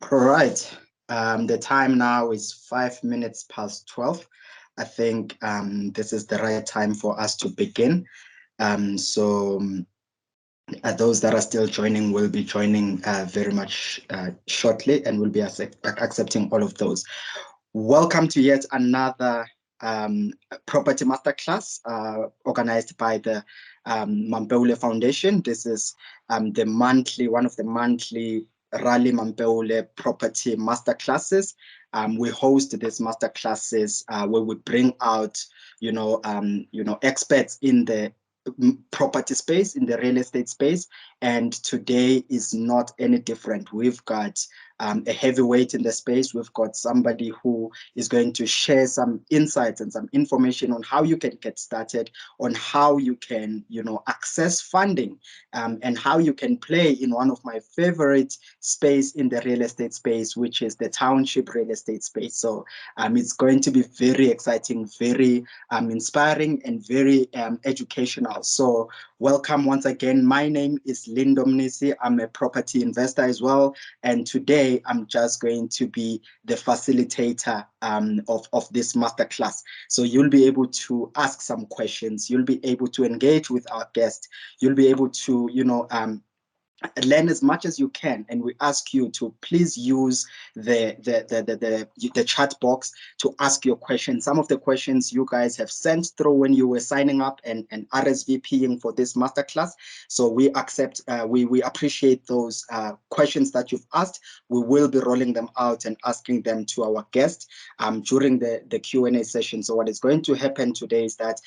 All right. The time now is 5 minutes past 12. I think this is the right time for us to begin. So those that are still joining will be joining very much shortly, and will be accepting all of those. Welcome to yet another property masterclass organized by the Mampeule Foundation. This is one of the monthly Rally Mampeule property masterclasses. We host these masterclasses where we bring out, experts in the property space, in the real estate space, and today is not any different. We've got a heavyweight in the space. We've got somebody who is going to share some insights and some information on how you can get started, on how you can, access funding, and how you can play in one of my favorite space in the real estate space, which is the township real estate space. So it's going to be very exciting, very inspiring, and very educational. So welcome once again. My name is Lindo Mnisi. I'm a property investor as well. And today I'm just going to be the facilitator of this masterclass. So you'll be able to ask some questions. You'll be able to engage with our guest. You'll be able to, learn as much as you can, and we ask you to please use the chat box to ask your questions. Some of the questions you guys have sent through when you were signing up and RSVPing for this masterclass. So we accept, we appreciate those questions that you've asked. We will be rolling them out and asking them to our guest during the Q&A session. So what is going to happen today is that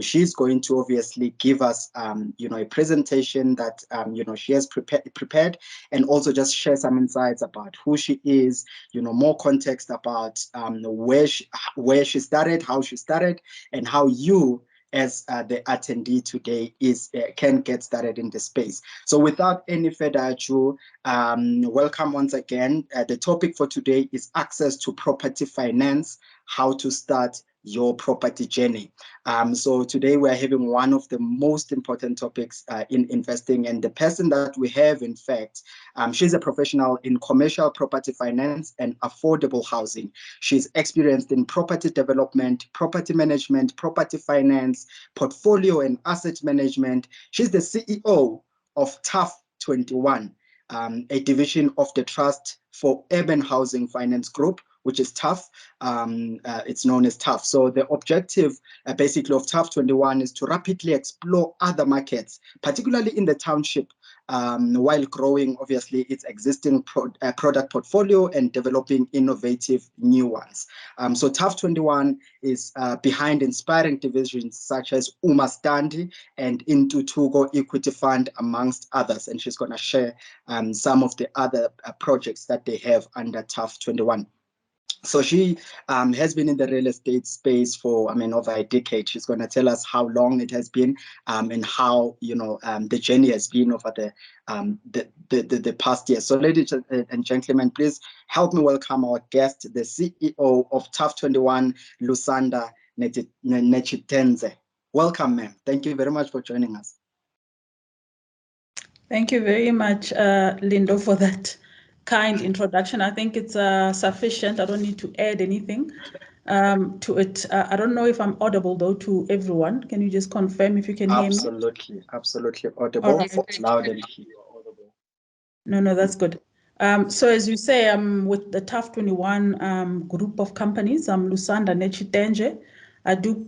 she's going to obviously give us a presentation that she has prepared, and also just share some insights about who she is, more context about where she started, how she started, and how you as the attendee today can get started in the space. So without any further ado, welcome once again. The topic for today is access to property finance, how to start your property journey. So today we're having one of the most important topics in investing, and the person that we have, in fact, she's a professional in commercial property finance and affordable housing. She's experienced in property development, property management, property finance, portfolio and asset management. She's the CEO of TAF 21, a division of the Trust for Urban Housing Finance Group, which is TAF. It's known as TAF. So the objective basically of TAF 21 is to rapidly explore other markets, particularly in the township, while growing, obviously, its existing product portfolio and developing innovative new ones. So TAF 21 is behind inspiring divisions such as Umastandi and Intuthuko Equity Fund, amongst others. And she's going to share some of the other projects that they have under TAF 21. So she has been in the real estate space for, over a decade. She's going to tell us how long it has been and how, the journey has been over the past year. So ladies and gentlemen, please help me welcome our guest, the CEO of TAF 21, Lusanda Nechitenze. Welcome, ma'am. Thank you very much for joining us. Thank you very much, Lindo, for that kind introduction. I think it's sufficient. I don't need to add anything to it. I don't know if I'm audible, though, to everyone. Can you just confirm if you can hear me? Absolutely audible. Right. Loud and clear. Audible. No, that's good. So as you say, I'm with the TAF 21 group of companies. I'm Lusanda Nechitenje.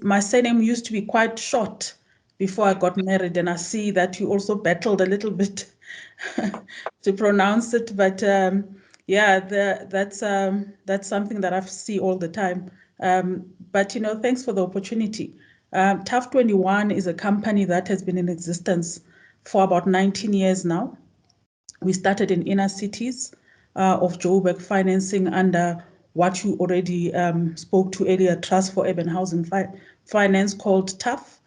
My surname used to be quite short before I got married, and I see that you also battled a little bit to pronounce it, but that's something that I see all the time. But thanks for the opportunity. TAF 21 is a company that has been in existence for about 19 years now. We started in inner cities of Joburg, financing under what you already spoke to earlier, Trust for Urban Housing Finance, called TAF.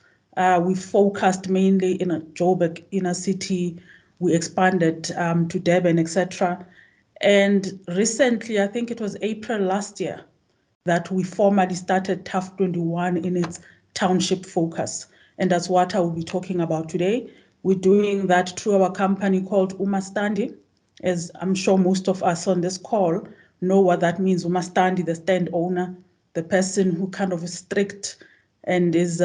We focused mainly in a Joburg inner city. We expanded to Durban, etc. And recently, I think it was April last year, that we formally started TAF 21 in its township focus. And that's what I will be talking about today. We're doing that through our company called Umastandi. as I'm sure most of us on this call know what that means. Umastandi, the stand owner, the person who kind of is strict and is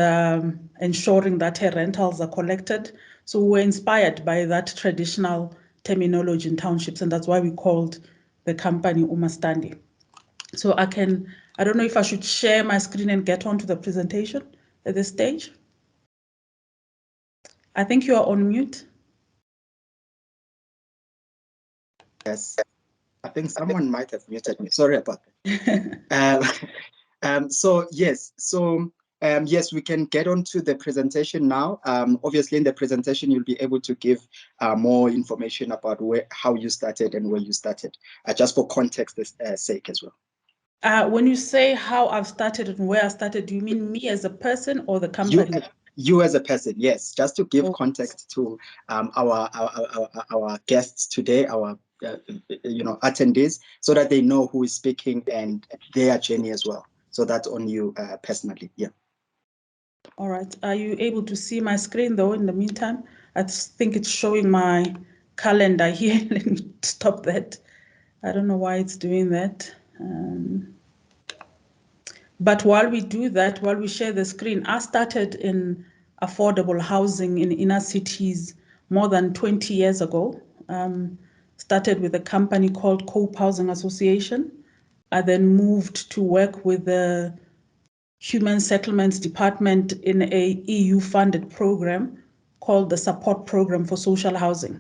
ensuring that her rentals are collected. So we were inspired by that traditional terminology in townships, and that's why we called the company Umastandi. So I don't know if I should share my screen and get onto the presentation at this stage. I think you are on mute. Yes, I think someone might have muted me. Sorry about that. Yes, we can get on to the presentation now. Obviously, in the presentation, you'll be able to give more information about how you started and where you started, just for context sake as well. When you say how I've started and where I started, do you mean me as a person or the company? You as a person, yes. Just to give context to our guests today, our attendees, so that they know who is speaking and their journey as well. So that's on you personally, yeah. All right. Are you able to see my screen though in the meantime? I think it's showing my calendar here. Let me stop that. I don't know why it's doing that. But while we do that, while we share the screen, I started in affordable housing in inner cities more than 20 years ago. Started with a company called Cope Housing Association. I then moved to work with the Human Settlements Department in a EU-funded program called the Support Program for Social Housing,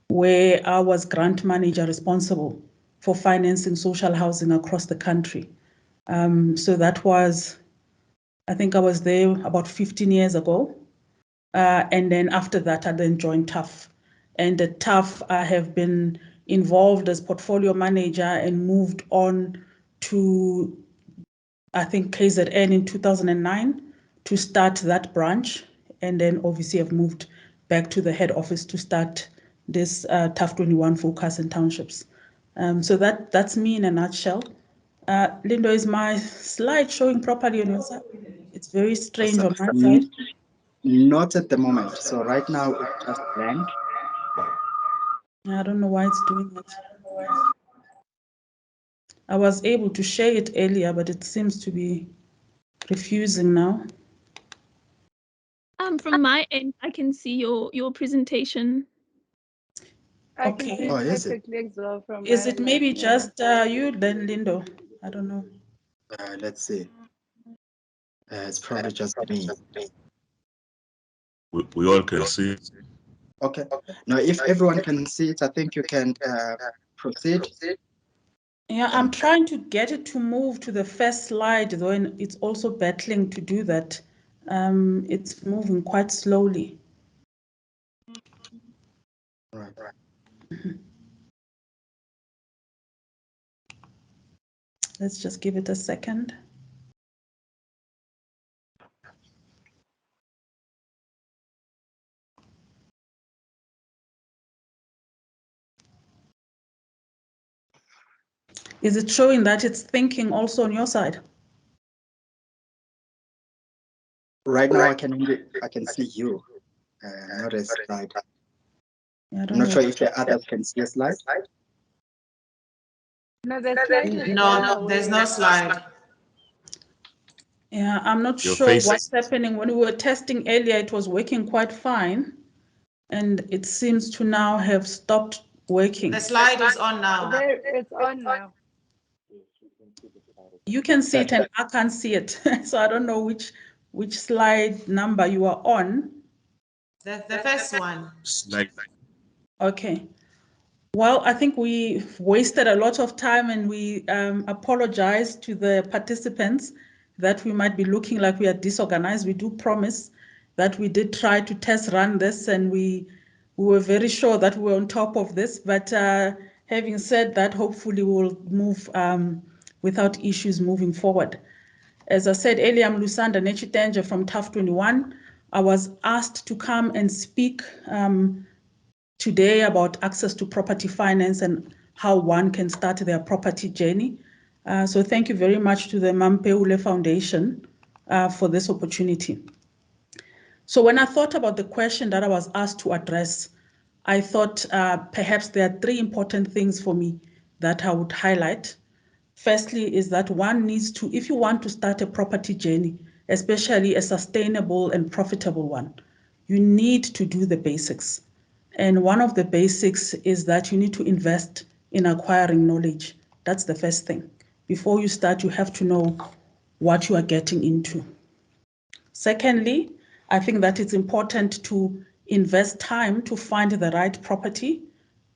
where I was grant manager responsible for financing social housing across the country. So that was, I think I was there about 15 years ago. And then after that, I then joined TAF. And at TAF, I have been involved as portfolio manager and moved on to, I think, KZN in 2009 to start that branch. And then obviously I've moved back to the head office to start this TAF 21 focus in townships. So that's me in a nutshell. Lindo, is my slide showing properly on your side? It's very strange on my side. Not at the moment. So right now it's just blank. I don't know why it's doing that. I was able to share it earlier, but it seems to be refusing now. From my end, I can see your presentation. I can see it perfectly as well from Is it maybe just you then, Lindo? I don't know. Let's see. It's probably just me. We all can see. Okay. Now, if everyone can see it, I think you can proceed. Yeah, I'm trying to get it to move to the first slide, though, and it's also battling to do that. It's moving quite slowly. Right. Let's just give it a second. Is it showing that it's thinking also on your side? Right now, I can see you, not a slide. Yeah, I'm not sure if the others can see a slide. No, the slide is no, there's no slide. Yeah, I'm not sure what's happening. When we were testing earlier, it was working quite fine, and it seems to now have stopped working. The slide is on now. It's on now. You can see it and I can't see it. So I don't know which slide number you are on. The first one. Slide. Okay. Well, I think we wasted a lot of time, and we apologize to the participants that we might be looking like we are disorganized. We do promise that we did try to test run this, and we were very sure that we were on top of this. But having said that, hopefully we'll move without issues moving forward. As I said earlier, I'm Lusanda Nechitenje from TAF 21. I was asked to come and speak today about access to property finance and how one can start their property journey. So thank you very much to the Mampeule Foundation for this opportunity. So when I thought about the question that I was asked to address, I thought perhaps there are three important things for me that I would highlight. Firstly is that one needs to, if you want to start a property journey, especially a sustainable and profitable one, you need to do the basics. And one of the basics is that you need to invest in acquiring knowledge. That's the first thing. Before you start, you have to know what you are getting into. Secondly, I think that it's important to invest time to find the right property.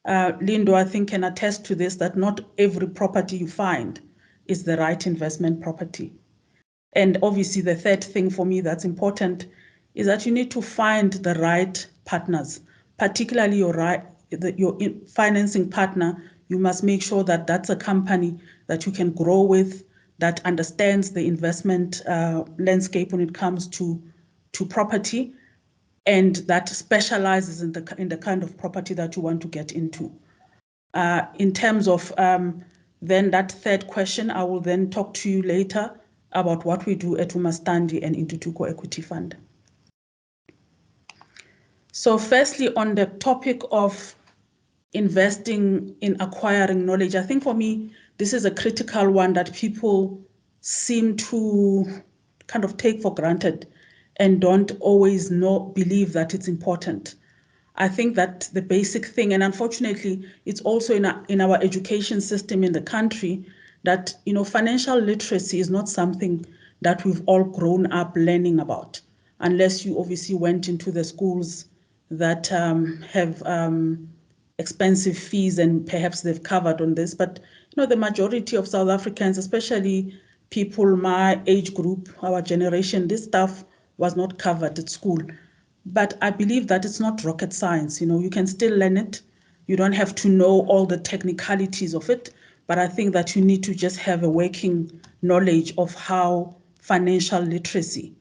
Lindo, I think, can attest to this, that not every property you find is the right investment property. And obviously, the third thing for me that's important is that you need to find the right partners, particularly your financing partner. You must make sure that that's a company that you can grow with, that understands the investment landscape when it comes to property, and that specializes in the kind of property that you want to get into. In terms of then that third question, I will then talk to you later about what we do at Umastandi and Intutuko Equity Fund. So firstly, on the topic of investing in acquiring knowledge, I think for me, this is a critical one that people seem to kind of take for granted and don't always believe that it's important. I think that the basic thing, and unfortunately, it's also in our education system in the country, that financial literacy is not something that we've all grown up learning about, unless you obviously went into the schools that have expensive fees and perhaps they've covered on this. But the majority of South Africans, especially people my age group, our generation, this stuff was not covered at school. But I believe that it's not rocket science. You can still learn it. You don't have to know all the technicalities of it. But I think that you need to just have a working knowledge of how financial literacy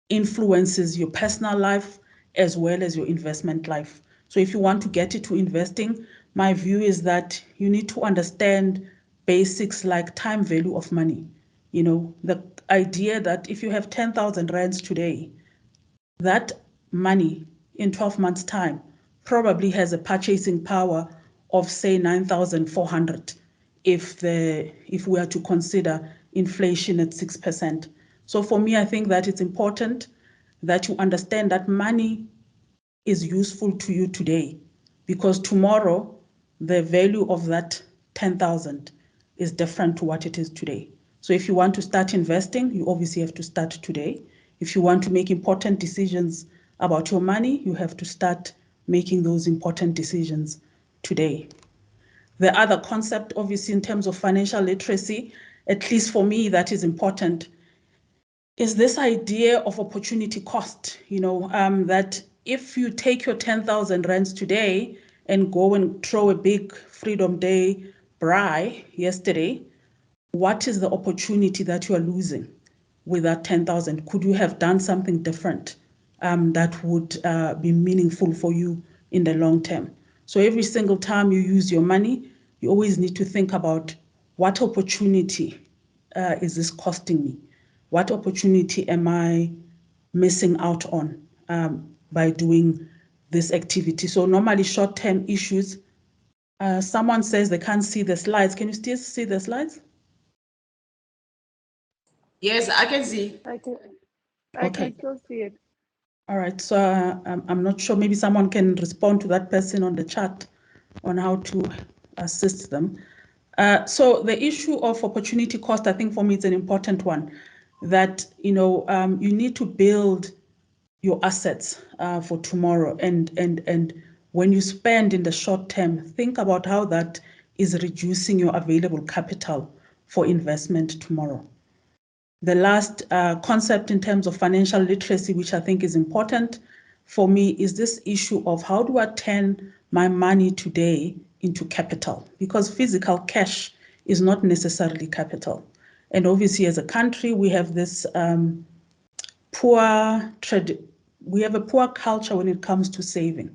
influences your personal life as well as your investment life. So if you want to get into investing, my view is that you need to understand basics like time value of money. The idea that if you have 10,000 rands today, that money in 12 months' time probably has a purchasing power of, say, 9,400 if we are to consider inflation at 6%. So for me, I think that it's important that you understand that money is useful to you today, because tomorrow the value of that 10,000 is different to what it is today. So if you want to start investing, you obviously have to start today. If you want to make important decisions about your money, you have to start making those important decisions today. The other concept, obviously, in terms of financial literacy, at least for me, that is important, is this idea of opportunity cost. That if you take your 10,000 rands today and go and throw a big Freedom Day braai yesterday, what is the opportunity that you are losing with that 10,000? Could you have done something different that would be meaningful for you in the long term? So every single time you use your money, you always need to think about, what opportunity is this costing me? What opportunity am I missing out on by doing this activity? So normally short-term issues, someone says they can't see the slides. Can you still see the slides? Yes, I can see. I Okay. can still see it. All right, so I'm not sure, maybe someone can respond to that person on the chat on how to assist them. So the issue of opportunity cost, I think for me, it's an important one, that you need to build your assets for tomorrow, and when you spend in the short term, think about how that is reducing your available capital for investment tomorrow. The last concept in terms of financial literacy, which I think is important for me, is this issue of, how do I turn my money today into capital? Because physical cash is not necessarily capital. And obviously, as a country, we have this we have a poor culture when it comes to saving.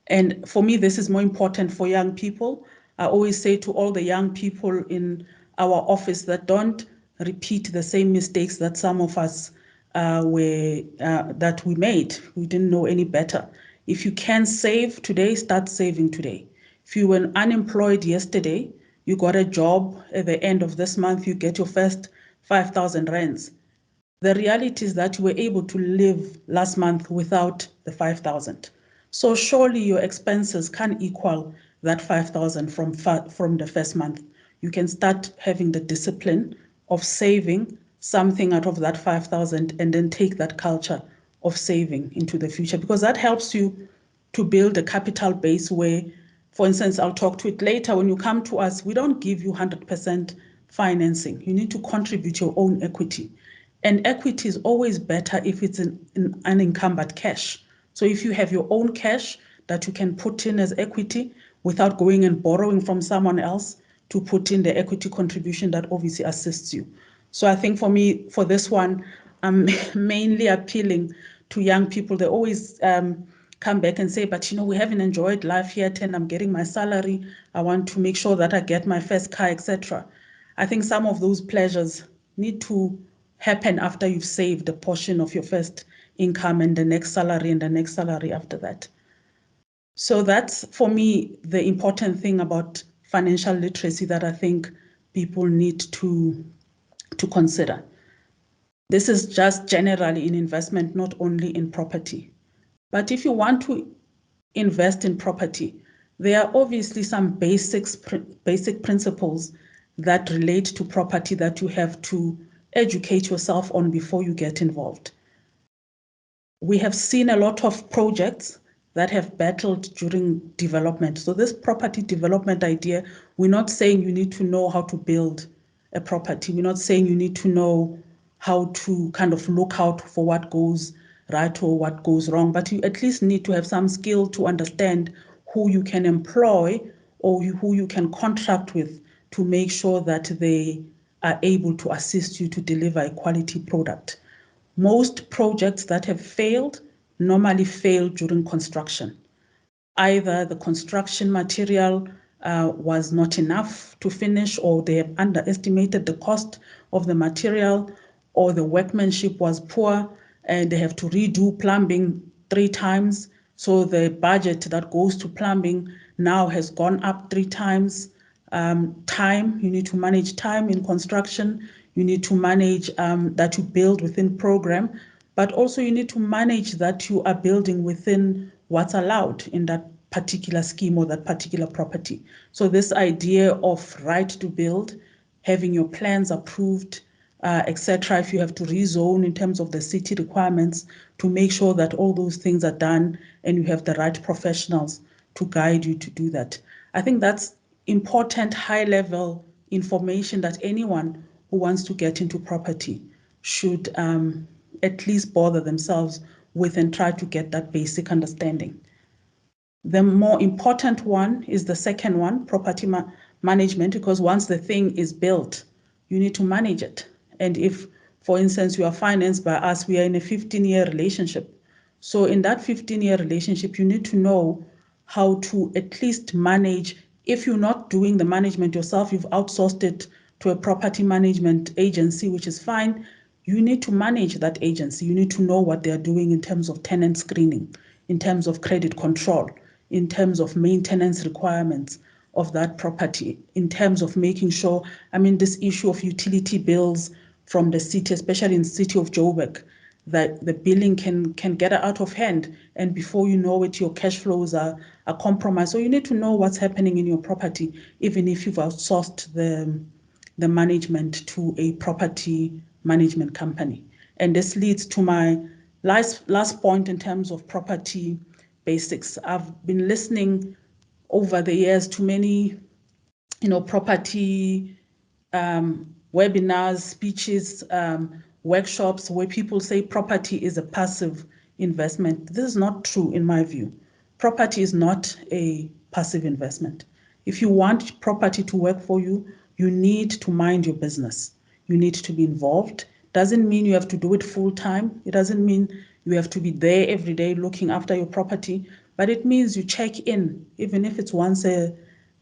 And for me, this is more important for young people. I always say to all the young people in our office that don't repeat the same mistakes that some of us that we made. We didn't know any better. If you can save today, start saving today. If you were unemployed yesterday, you got a job at the end of this month, you get your first 5,000 rands. The reality is that you were able to live last month without the 5,000. So surely your expenses can equal that 5,000 from the first month. You can start having the discipline of saving something out of that 5,000 and then take that culture of saving into the future, because that helps you to build a capital base where, for instance, I'll talk to it later, when you come to us, we don't give you 100% financing. You need to contribute your own equity. And equity is always better if it's in unencumbered cash. So if you have your own cash that you can put in as equity without going and borrowing from someone else to put in the equity contribution, that obviously assists you. So I think for me, for this one, I'm mainly appealing to young people. They always come back and say, but we haven't enjoyed life yet, and I'm getting my salary. I want to make sure that I get my first car, etc. I think some of those pleasures need to happen after you've saved a portion of your first income and the next salary and the next salary after that. So that's, for me, the important thing about financial literacy that I think people need to consider. This is just generally in investment, not only in property. But if you want to invest in property, there are obviously some basic principles that relate to property that you have to educate yourself on before you get involved. We have seen a lot of projects that have battled during development. So this property development idea, we're not saying you need to know how to build a property. We're not saying you need to know how to kind of look out for what goes right or what goes wrong, but you at least need to have some skill to understand who you can employ or who you can contract with to make sure that they are able to assist you to deliver a quality product. Most projects that have failed normally fail during construction. Either the construction material was not enough to finish, or they have underestimated the cost of the material, or the workmanship was poor and they have to redo plumbing 3 times. So the budget that goes to plumbing now has gone up 3 times. Time, you need to manage time in construction. You need to manage that you build within program, but also you need to manage that you are building within what's allowed in that particular scheme or that particular property. So this idea of right to build, having your plans approved, etc. If you have to rezone in terms of the city requirements, to make sure that all those things are done and you have the right professionals to guide you to do that. I think that's important high-level information that anyone who wants to get into property should at least bother themselves with and try to get that basic understanding. The more important one is the second one, property management, because once the thing is built, you need to manage it. And if, for instance, you are financed by us, we are in a 15-year relationship. So in that 15-year relationship, you need to know how to at least manage. If you're not doing the management yourself, you've outsourced it to a property management agency, which is fine. You need to manage that agency. You need to know what they're doing in terms of tenant screening, in terms of credit control, in terms of maintenance requirements of that property, in terms of making sure, this issue of utility bills from the city, especially in the city of Joburg, that the billing can get out of hand, and before you know it, your cash flows are compromised. So you need to know what's happening in your property, even if you've outsourced the management to a property management company. And this leads to my last point in terms of property basics. I've been listening over the years to many, property webinars, speeches, workshops where people say property is a passive investment. This is not true in my view. Property is not a passive investment. If you want property to work for you, you need to mind your business. You need to be involved. Doesn't mean you have to do it full time. It doesn't mean you have to be there every day looking after your property, but it means you check in, even if it's once a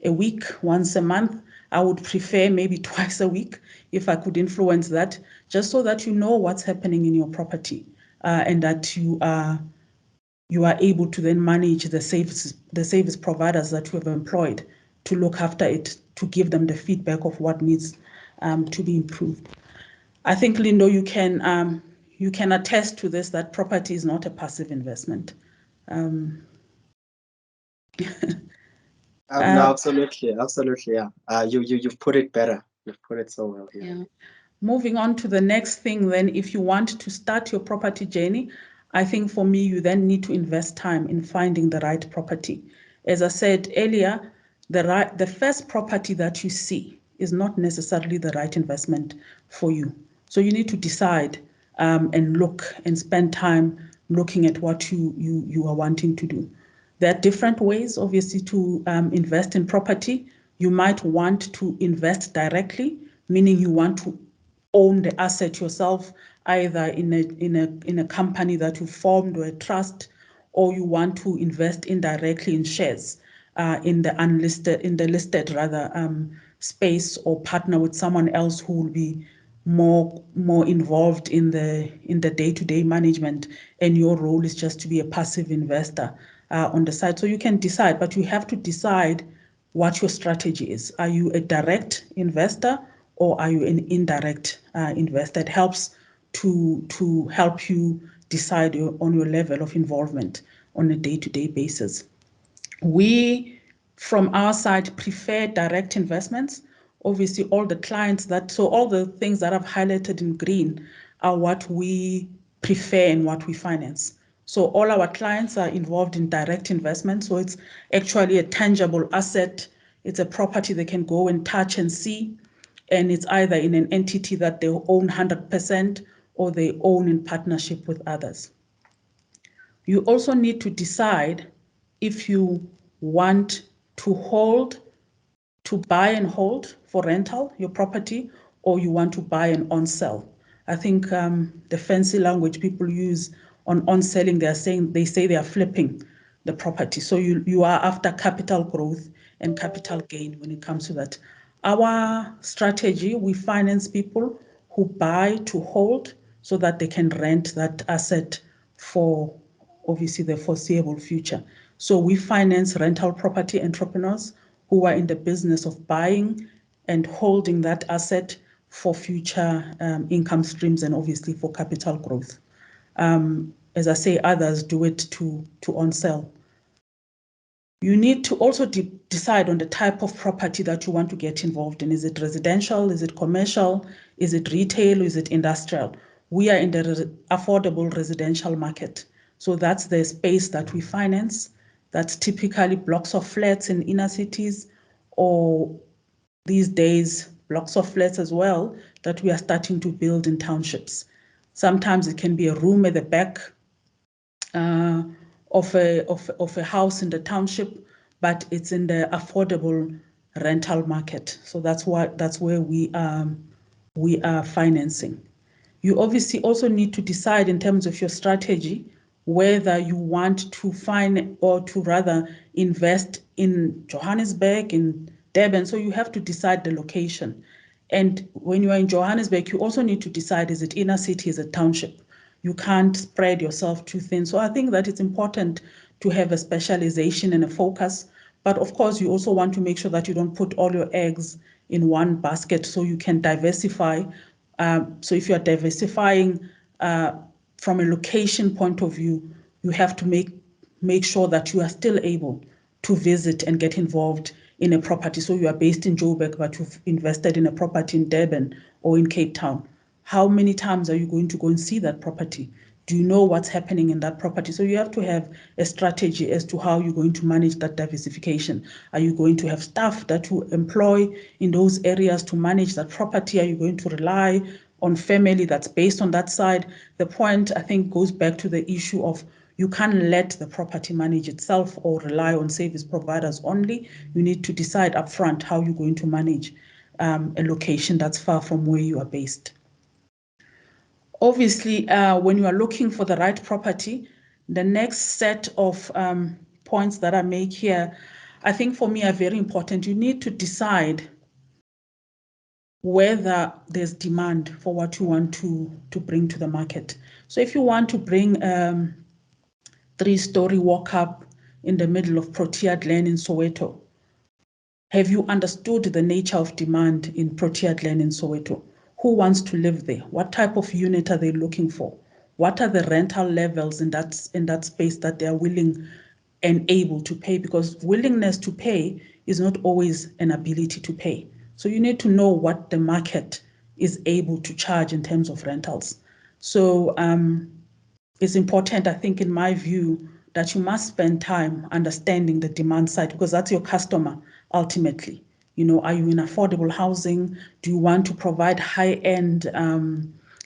week, once a month. I would prefer maybe twice a week if I could influence that, just so that you know what's happening in your property and that you are you are able to then manage the service providers that you have employed to look after it, to give them the feedback of what needs to be improved. I think, Lindo, you can attest to this, that property is not a passive investment. No, absolutely, yeah. You've put it better. You've put it so well here. Yeah. Moving on to the next thing, then, if you want to start your property journey, I think for me, you then need to invest time in finding the right property. As I said earlier, the first property that you see is not necessarily the right investment for you. So you need to decide and look and spend time looking at what you are wanting to do. There are different ways, obviously, to invest in property. You might want to invest directly, meaning you want to own the asset yourself, either in a company that you formed or a trust, or you want to invest indirectly in shares in the listed space, or partner with someone else who will be more involved in the day-to-day management, and your role is just to be a passive investor on the side. So you can decide, but you have to decide what your strategy is. Are you a direct investor, or are you an indirect investor? It helps to help you decide on your level of involvement on a day-to-day basis. We, from our side, prefer direct investments. Obviously, all the things that I've highlighted in green are what we prefer and what we finance. So all our clients are involved in direct investment. So it's actually a tangible asset. It's a property they can go and touch and see. And it's either in an entity that they own 100% or they own in partnership with others. You also need to decide if you want to buy and hold for rental your property, or you want to buy and on-sell. I think the fancy language people use on selling, they say they are flipping the property. So you are after capital growth and capital gain when it comes to that. Our strategy, we finance people who buy to hold so that they can rent that asset for obviously the foreseeable future. So we finance rental property entrepreneurs who are in the business of buying and holding that asset for future income streams and obviously for capital growth. As I say, others do it to on-sell. You need to also decide on the type of property that you want to get involved in. Is it residential? Is it commercial? Is it retail? Is it industrial? We are in the affordable residential market. So that's the space that we finance. That's typically blocks of flats in inner cities, or these days, blocks of flats as well that we are starting to build in townships. Sometimes it can be a room at the back of a house in the township, but it's in the affordable rental market. So that's where we are financing. You obviously also need to decide in terms of your strategy whether you want to find or to rather invest in Johannesburg, in Durban. So you have to decide the location. And when you are in Johannesburg, you also need to decide, is it inner city, is it township? You can't spread yourself too thin. So I think that it's important to have a specialization and a focus. But of course, you also want to make sure that you don't put all your eggs in one basket, so you can diversify. So if you are diversifying from a location point of view, you have to make sure that you are still able to visit and get involved in a property. So you are based in Joburg, but you've invested in a property in Durban or in Cape Town. How many times are you going to go and see that property? Do you know what's happening in that property? So you have to have a strategy as to how you're going to manage that diversification. Are you going to have staff that you employ in those areas to manage that property? Are you going to rely on family that's based on that side? The point, I think, goes back to the issue of you can't let the property manage itself or rely on service providers only. You need to decide upfront how you're going to manage a location that's far from where you are based. Obviously, when you are looking for the right property, the next set of points that I make here, I think for me are very important. You need to decide whether there's demand for what you want to bring to the market. So if you want to bring 3-story walk-up in the middle of Protea Glen in Soweto? Have you understood the nature of demand in Protea Glen in Soweto? Who wants to live there? What type of unit are they looking for? What are the rental levels in that space that they are willing and able to pay? Because willingness to pay is not always an ability to pay. So you need to know what the market is able to charge in terms of rentals. So it's important, I think, in my view, that you must spend time understanding the demand side, because that's your customer ultimately. You know, are you in affordable housing? Do you want to provide high-end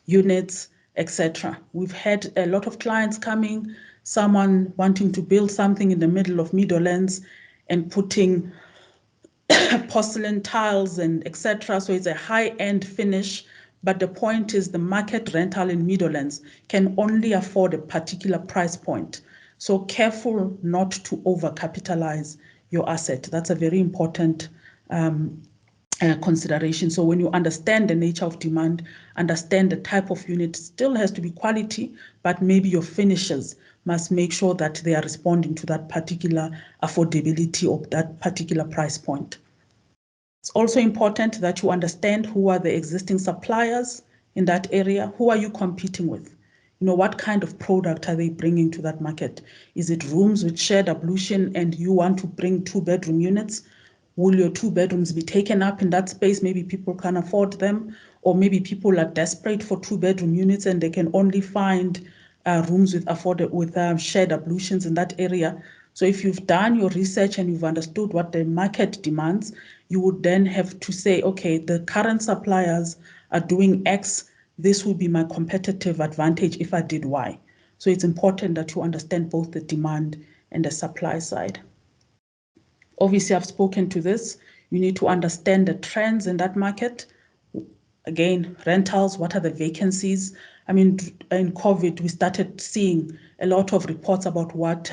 units, etc.? We've had a lot of clients coming, someone wanting to build something in the middle of Meadowlands and putting porcelain tiles and etc. So it's a high-end finish, but the point is the market rental in Meadowlands can only afford a particular price point. So careful not to overcapitalize your asset. That's a very important consideration. So when you understand the nature of demand, understand the type of unit, still has to be quality, but maybe your finishes must make sure that they are responding to that particular affordability of that particular price point. It's also important that you understand who are the existing suppliers in that area. Who are you competing with? You know, what kind of product are they bringing to that market? Is it rooms with shared ablution and you want to bring 2-bedroom units? Will your 2 bedrooms be taken up in that space? Maybe people can't afford them, or maybe people are desperate for 2-bedroom units and they can only find rooms with shared ablutions in that area. So if you've done your research and you've understood what the market demands, you would then have to say, okay, the current suppliers are doing X. This will be my competitive advantage if I did Y. So it's important that you understand both the demand and the supply side. Obviously, I've spoken to this. You need to understand the trends in that market. Again, rentals, what are the vacancies? I mean, in COVID, we started seeing a lot of reports about what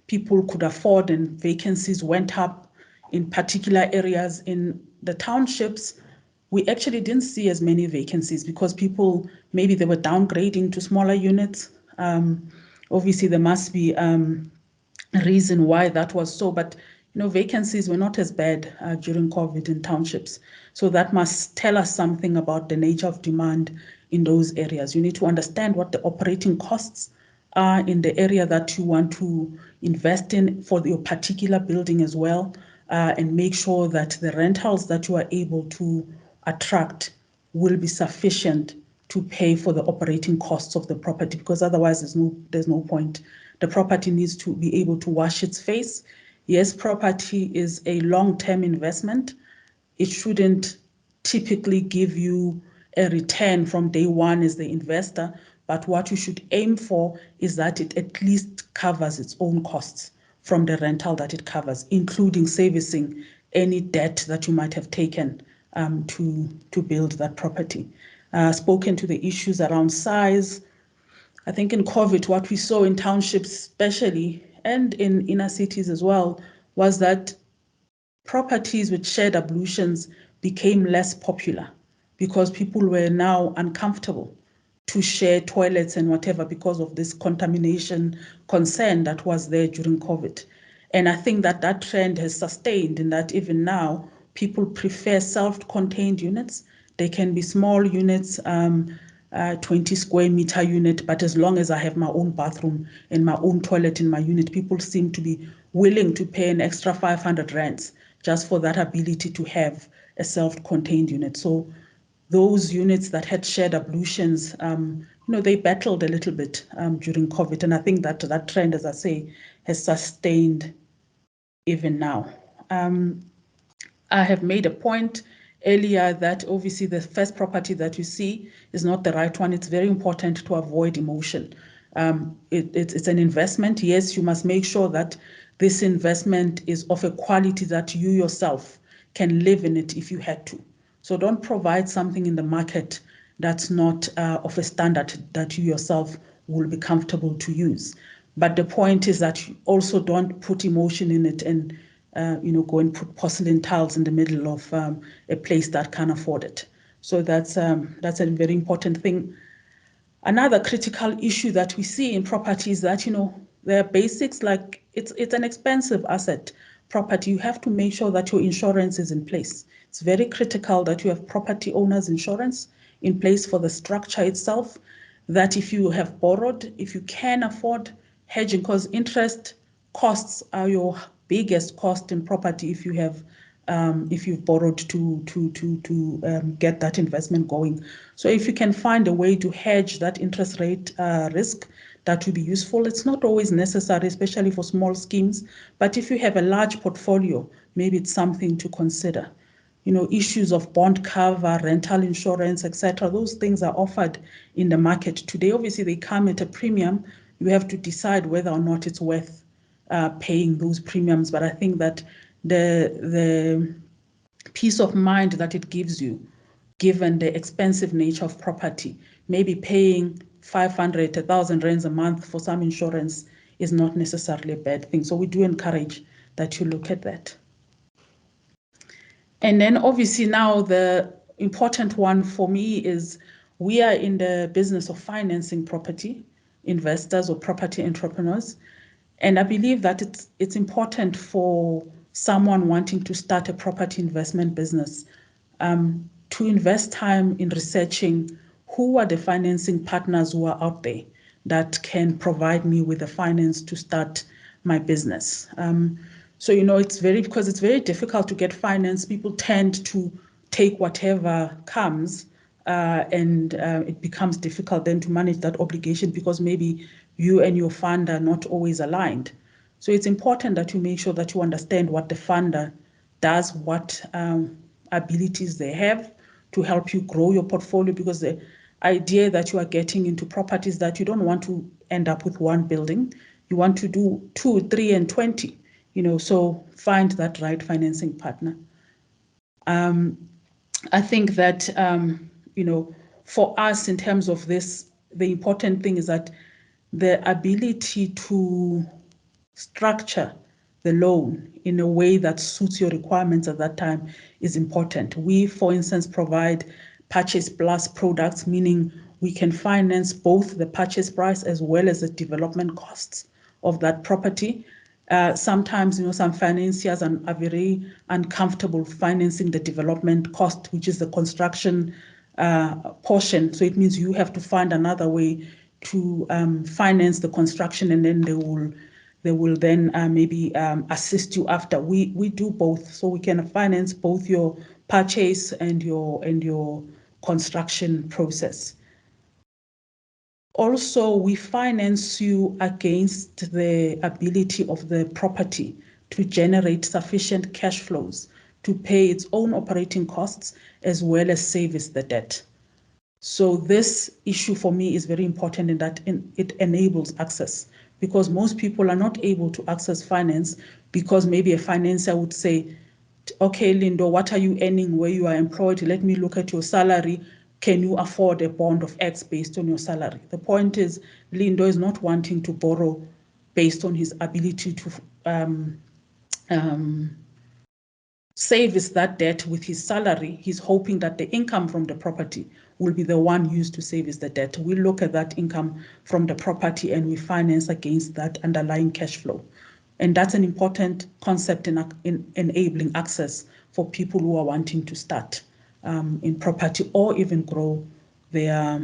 people could afford, and vacancies went up in particular areas in the townships. We actually didn't see as many vacancies because people, maybe they were downgrading to smaller units. Obviously, there must be a reason why that was so, but you know, vacancies were not as bad during COVID in townships. So that must tell us something about the nature of demand in those areas. You need to understand what the operating costs are in the area that you want to invest in for your particular building as well, and make sure that the rentals that you are able to attract will be sufficient to pay for the operating costs of the property, because otherwise there's no point. The property needs to be able to wash its face. Yes, property is a long-term investment. It shouldn't typically give you a return from day one as the investor, but what you should aim for is that it at least covers its own costs from the rental that it covers, including servicing any debt that you might have taken to build that property. Spoken to the issues around size. I think in COVID, what we saw in townships especially, and in inner cities as well, was that properties with shared ablutions became less popular because people were now uncomfortable to share toilets and whatever because of this contamination concern that was there during COVID. And I think that that trend has sustained in that even now, people prefer self-contained units. They can be small units, 20 square meter unit, but as long as I have my own bathroom and my own toilet in my unit, people seem to be willing to pay an extra 500 rands just for that ability to have a self-contained unit. So those units that had shared ablutions, they battled a little bit during COVID. And I think that that trend, as I say, has sustained even now. I have made a point earlier that obviously the first property that you see is not the right one. It's very important to avoid emotion. It's an investment. Yes, you must make sure that this investment is of a quality that you yourself can live in it if you had to. So don't provide something in the market that's not of a standard that you yourself will be comfortable to use. But the point is that you also don't put emotion in it and go and put porcelain tiles in the middle of a place that can't afford it. So that's a very important thing. Another critical issue that we see in property is that, There are basics like it's an expensive asset, property. You have to make sure that your insurance is in place. It's very critical that you have property owners insurance in place for the structure itself, that if you have borrowed, if you can afford hedging, because interest costs are your biggest cost in property if you have if you've borrowed to get that investment going. So if you can find a way to hedge that interest rate risk, that would be useful. It's not always necessary, especially for small schemes, but if you have a large portfolio, maybe it's something to consider. You know, issues of bond cover, rental insurance, etc. Those things are offered in the market today. Obviously, they come at a premium. You have to decide whether or not it's worth paying those premiums. But I think that the peace of mind that it gives you, given the expensive nature of property, maybe paying 500, 1,000 rands a month for some insurance is not necessarily a bad thing. So we do encourage that you look at that. And then obviously now the important one for me is we are in the business of financing property investors or property entrepreneurs. And I believe that it's important for someone wanting to start a property investment business to invest time in researching who are the financing partners who are out there that can provide me with the finance to start my business. So, you know, because it's very difficult to get finance, people tend to take whatever comes and it becomes difficult then to manage that obligation because maybe you and your fund are not always aligned. So it's important that you make sure that you understand what the funder does, what abilities they have to help you grow your portfolio, because the idea that you are getting into properties that you don't want to end up with one building, you want to do 2, 3, and 20, you know, so find that right financing partner. I think that, you know, for us in terms of this, the important thing is that the ability to structure the loan in a way that suits your requirements at that time is important. We, for instance, provide purchase plus products, meaning we can finance both the purchase price as well as the development costs of that property. Sometimes, you know, some financiers are very uncomfortable financing the development cost, which is the construction portion. So it means you have to find another way to finance the construction, and then they will then maybe assist you after. We do both, so we can finance both your purchase and your construction process. Also, we finance you against the ability of the property to generate sufficient cash flows to pay its own operating costs as well as service the debt. So this issue for me is very important in that it enables access, because most people are not able to access finance because maybe a financier would say, okay, Lindo, what are you earning where you are employed? Let me look at your salary. Can you afford a bond of X based on your salary? The point is, Lindo is not wanting to borrow based on his ability to service that debt with his salary. He's hoping that the income from the property will be the one used to service the debt. We look at that income from the property and we finance against that underlying cash flow. And that's an important concept in enabling access for people who are wanting to start in property or even grow their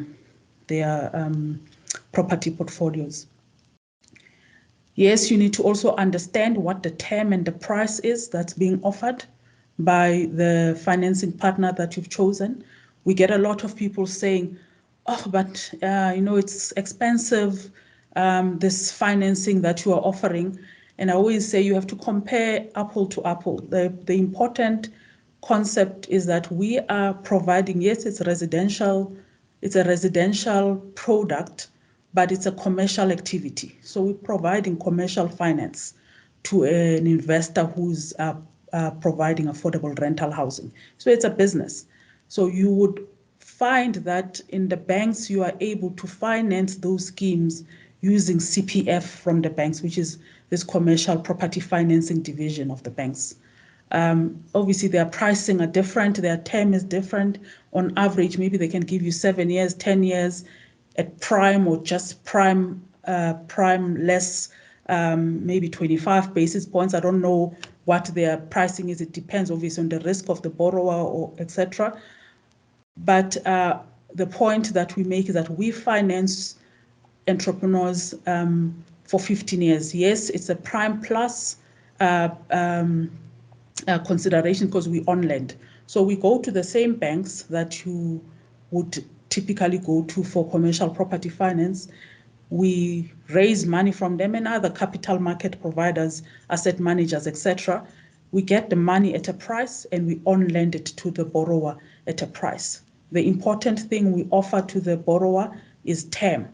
property portfolios. Yes, you need to also understand what the term and the price is that's being offered by the financing partner that you've chosen. We get a lot of people saying, oh, but you know, it's expensive, this financing that you are offering. And I always say you have to compare apple to apple. The important concept is that we are providing, yes, it's a residential product, but it's a commercial activity. So we're providing commercial finance to an investor who's providing affordable rental housing. So it's a business. So you would find that in the banks, you are able to finance those schemes using CPF from the banks, which is this commercial property financing division of the banks. Obviously, their pricing are different, their term is different. On average, maybe they can give you 7 years, 10 years at prime or just prime less maybe 25 basis points. I don't know what their pricing is. It depends obviously on the risk of the borrower or etc. But the point that we make is that we finance entrepreneurs for 15 years. Yes, it's a prime plus consideration because we on lend. So we go to the same banks that you would typically go to for commercial property finance. We raise money from them and other capital market providers, asset managers, etc. We get the money at a price and we on lend it to the borrower at a price. The important thing we offer to the borrower is term.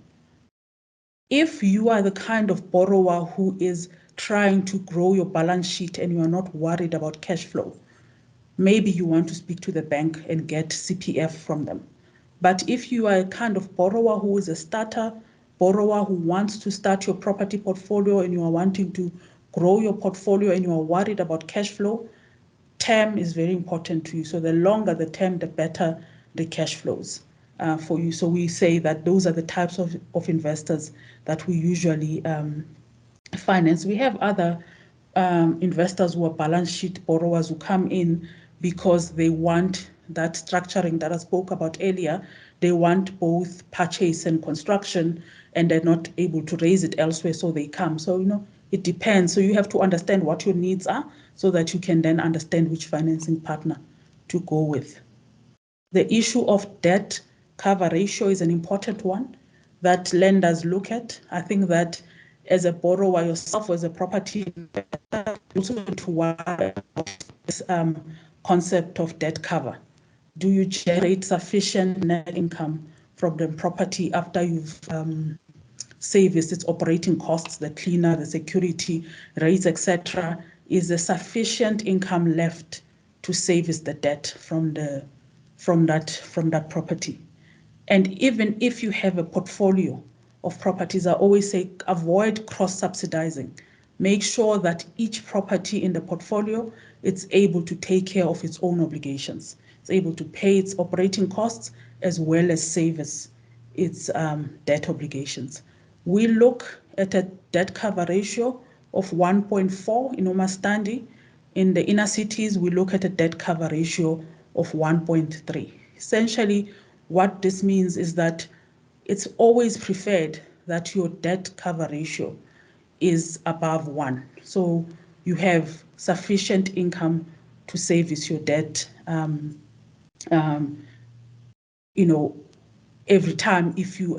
If you are the kind of borrower who is trying to grow your balance sheet and you are not worried about cash flow, maybe you want to speak to the bank and get CPF from them. But if you are a kind of borrower who is a starter, borrower who wants to start your property portfolio and you are wanting to grow your portfolio and you are worried about cash flow, term is very important to you. So the longer the term, the better the cash flows for you. So we say that those are the types of investors that we usually finance. We have other investors who are balance sheet borrowers who come in because they want that structuring that I spoke about earlier. They want both purchase and construction, and they're not able to raise it elsewhere, so they come. So, it depends. So you have to understand what your needs are so that you can then understand which financing partner to go with. The issue of debt cover ratio is an important one that lenders look at. I think that as a borrower yourself, as a property investor, also to worry about this concept of debt cover. Do you generate sufficient net income from the property after you've serviced its operating costs, the cleaner, the security rates, etc.? Is there sufficient income left to service the debt from that property? And even if you have a portfolio of properties, I always say avoid cross-subsidizing. Make sure that each property in the portfolio is able to take care of its own obligations. It's able to pay its operating costs as well as service its debt obligations. We look at a debt cover ratio of 1.4 in Omastandi. In the inner cities, we look at a debt cover ratio of 1.3. Essentially, what this means is that it's always preferred that your debt cover ratio is above 1. So you have sufficient income to service your debt, every time. If you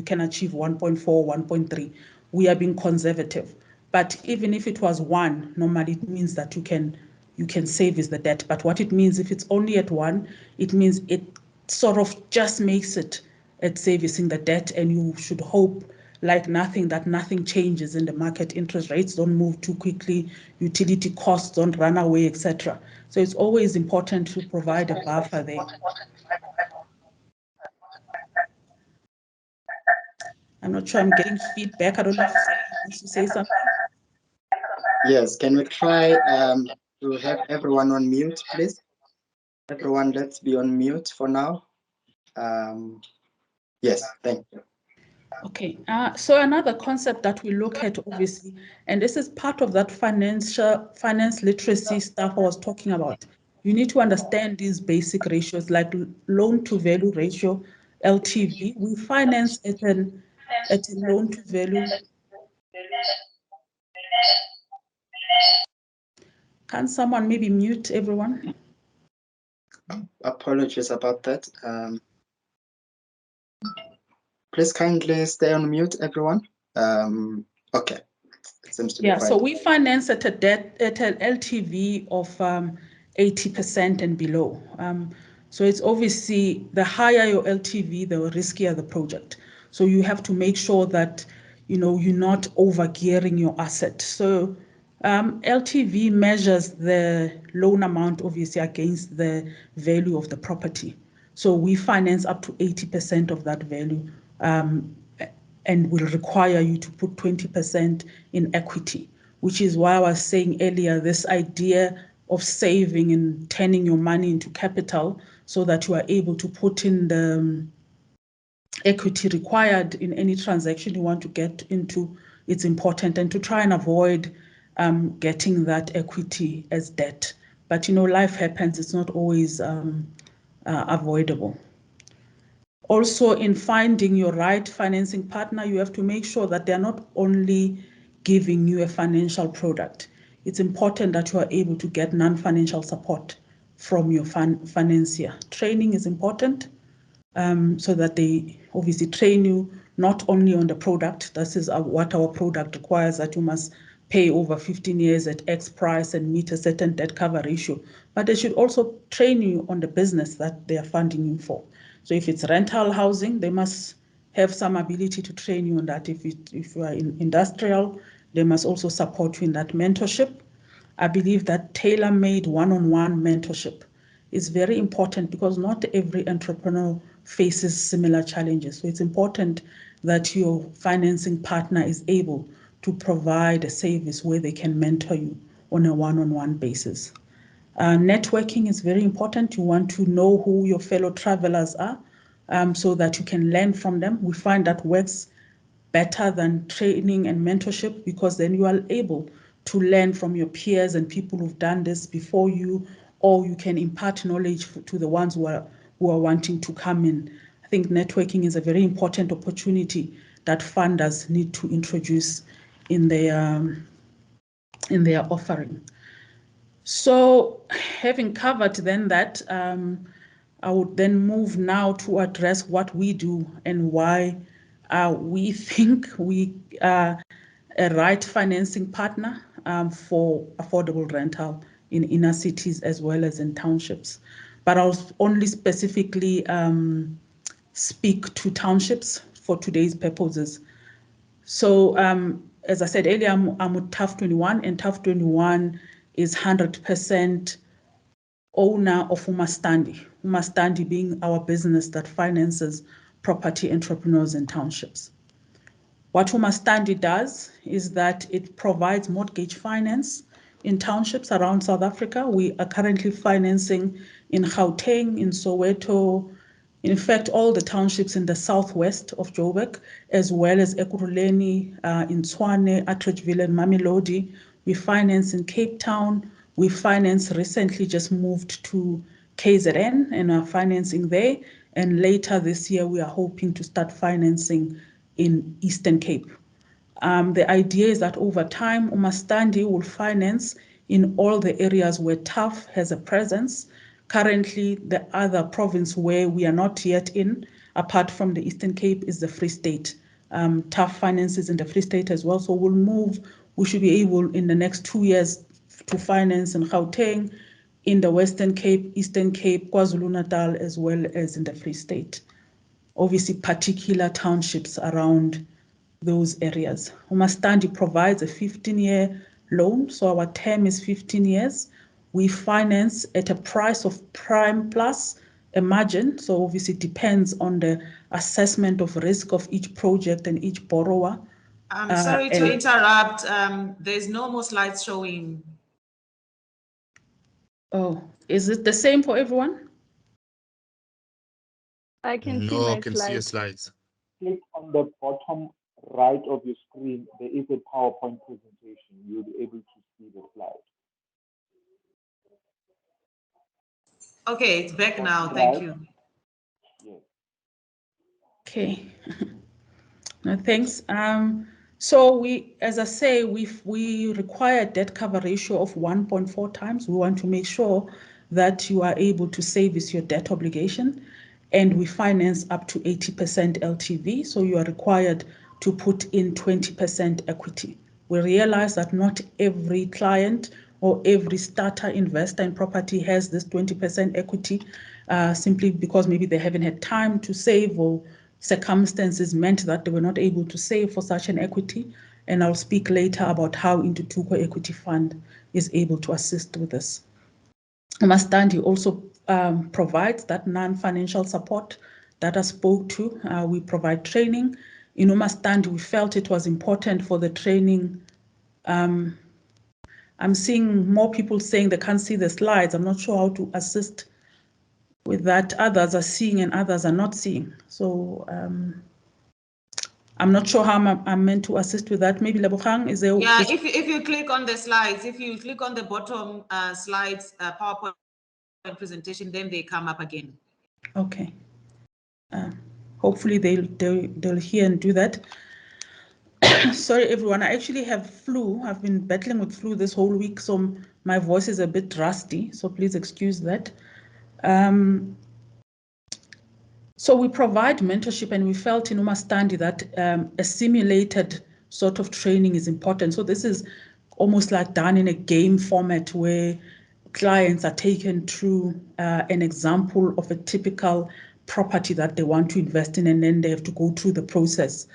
can achieve 1.4, 1.3. We are being conservative. But even if it was 1, normally it means that you can service the debt. But what it means, if it's only at 1, it means it sort of just makes it at servicing the debt, and you should hope that nothing changes in the market. Interest rates don't move too quickly, utility costs don't run away, etc. So it's always important to provide a buffer there. I'm not sure I'm getting feedback. I don't know if someone wants to say something. Yes, can we try to have everyone on mute, please? Everyone, let's be on mute for now. Yes, thank you. Okay, so another concept that we look at, obviously, and this is part of that finance literacy stuff I was talking about. You need to understand these basic ratios like loan to value ratio, LTV. We finance at a loan to value. Can someone maybe mute everyone? Apologies about that. Please kindly stay on mute, everyone. Okay, it seems to be fine. So we finance at an LTV of 80% and below. So it's obviously the higher your LTV, the riskier the project. So you have to make sure that you're not over gearing your asset. So LTV measures the loan amount obviously against the value of the property. So we finance up to 80% of that value, and will require you to put 20% in equity, which is why I was saying earlier, this idea of saving and turning your money into capital so that you are able to put in the equity required in any transaction you want to get into it's important, and to try and avoid getting that equity as debt. But life happens, it's not always avoidable. Also, in finding your right financing partner, you have to make sure that they're not only giving you a financial product. It's important that you are able to get non-financial support from your financier. Training is important, so that they obviously train you not only on the product. This is what our product requires, that you must pay over 15 years at X price and meet a certain debt cover ratio. But they should also train you on the business that they are funding you for. So if it's rental housing, they must have some ability to train you on that. If you are in industrial, they must also support you in that mentorship. I believe that tailor-made one-on-one mentorship is very important, because not every entrepreneur faces similar challenges. So it's important that your financing partner is able to provide a service where they can mentor you on a one-on-one basis. Networking is very important. You want to know who your fellow travelers are, so that you can learn from them. We find that works better than training and mentorship, because then you are able to learn from your peers and people who've done this before you, or you can impart knowledge to the ones who are wanting to come in. I think networking is a very important opportunity that funders need to introduce in their offering. So, having covered then that, I would then move now to address what we do and why we think we are a right financing partner for affordable rental in inner cities as well as in townships. But I'll only specifically speak to townships for today's purposes. So as I said earlier, I'm with TAF 21, and TAF 21 is 100% owner of Umastandi. Umastandi being our business that finances property entrepreneurs in townships. What Umastandi does is that it provides mortgage finance in townships around South Africa. We are currently financing in Gauteng, in Soweto, in fact, all the townships in the southwest of Joburg, as well as Ekurhuleni, in Tshwane, Atteridgeville, and Mamelodi. We finance in Cape Town. We finance recently just moved to KZN and are financing there. And later this year, we are hoping to start financing in Eastern Cape. The idea is that over time, Umastandi will finance in all the areas where TAF has a presence. Currently, the other province where we are not yet in, apart from the Eastern Cape, is the Free State. TAF finances in the Free State as well. So we should be able in the next 2 years to finance in Gauteng, in the Western Cape, Eastern Cape, KwaZulu-Natal, as well as in the Free State. Obviously, particular townships around those areas. Umastandi provides a 15-year loan, so our term is 15 years. We finance at a price of prime plus a margin, so obviously it depends on the assessment of risk of each project and each borrower. I'm sorry to interrupt. There's no more slides showing. Oh, is it the same for everyone? I can see my slides. Click on the bottom right of your screen. There is a PowerPoint presentation. You'll be able to see the slide. Okay, it's back now. Thank you. Yes. Okay. No, thanks. So we, as I say, we require a debt cover ratio of 1.4 times. We want to make sure that you are able to service your debt obligation, and we finance up to 80% LTV. So you are required to put in 20% equity. We realize that not every client or every starter investor in property has this 20% equity, simply because maybe they haven't had time to save, or circumstances meant that they were not able to save for such an equity. And I'll speak later about how Intutuko Equity Fund is able to assist with this. Umastandi also provides that non-financial support that I spoke to. We provide training. In Umastandi, we felt it was important for the training. I'm seeing more people saying they can't see the slides. I'm not sure how to assist with that. Others are seeing and others are not seeing. So I'm not sure how I'm meant to assist with that. Maybe Lebogang, is there? Yeah, if you click on the slides, if you click on the bottom slides, PowerPoint presentation, then they come up again. Okay. Hopefully they'll hear and do that. Sorry, everyone. I actually have flu. I've been battling with flu this whole week, so my voice is a bit rusty. So please excuse that. So we provide mentorship, and we felt in Umastandi that a simulated sort of training is important. So this is almost like done in a game format where clients are taken through an example of a typical property that they want to invest in, and then they have to go through the process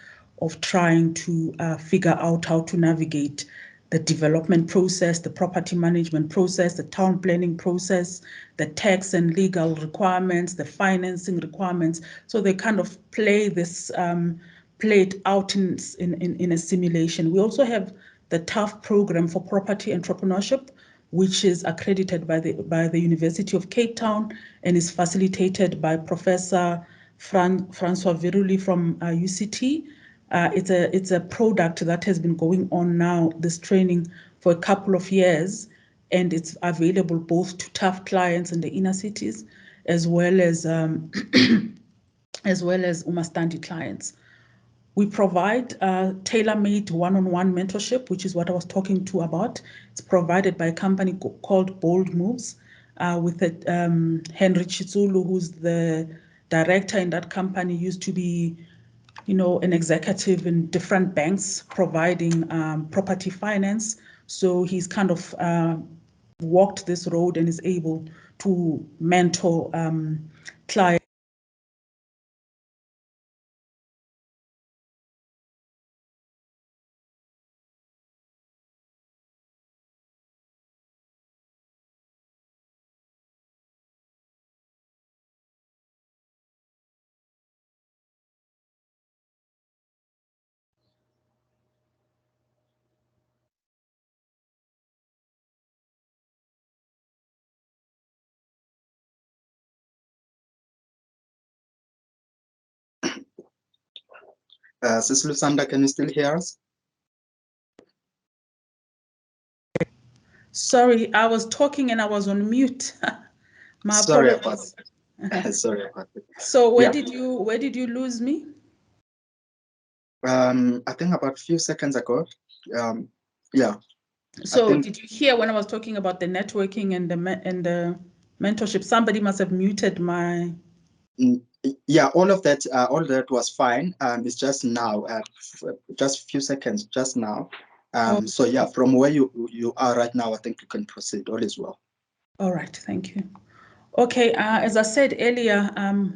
of trying to figure out how to navigate the development process, the property management process, the town planning process, the tax and legal requirements, the financing requirements. So they kind of play this, play it out in a simulation. We also have the TAF program for property entrepreneurship, which is accredited by the University of Cape Town and is facilitated by Professor Francois Viruli from UCT. It's a product that has been going on now, this training, for a couple of years, and it's available both to TAF clients in the inner cities as well as Umastandi clients. We provide tailor-made one-on-one mentorship, which is what I was talking to about. It's provided by a company called Bold Moves with Henry Chizulu, who's the director in that company, used to be an executive in different banks providing property finance. So he's kind of walked this road and is able to mentor clients. Sis Lusanda, can you still hear us? Sorry, I was talking and I was on mute. My Sorry apologies. about that. Sorry about it. So where did you lose me? I think about a few seconds ago. Yeah. So did you hear when I was talking about the networking and the mentorship? Somebody must have muted my. Yeah, all that was fine. It's just now, just a few seconds, just now. So yeah, from where you are right now, I think you can proceed. All is well. All right, thank you. Okay, as I said earlier,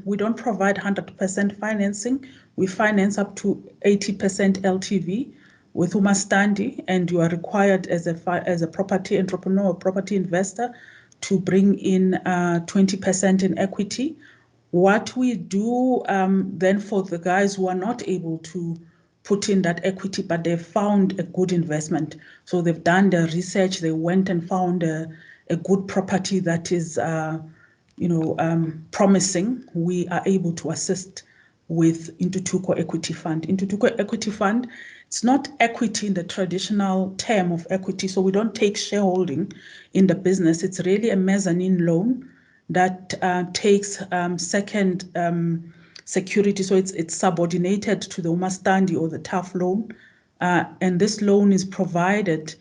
we don't provide 100% financing. We finance up to 80% LTV with Umastandi, and you are required as a property entrepreneur or property investor to bring in 20% in equity. What we do then for the guys who are not able to put in that equity, but they've found a good investment. So they've done their research, they went and found a good property that is promising. We are able to assist with Intutuko Equity Fund. Intutuko Equity Fund, it's not equity in the traditional term of equity, so we don't take shareholding in the business. It's really a mezzanine loan that takes second security, so it's subordinated to the Umastandi or the TAF loan, and this loan is provided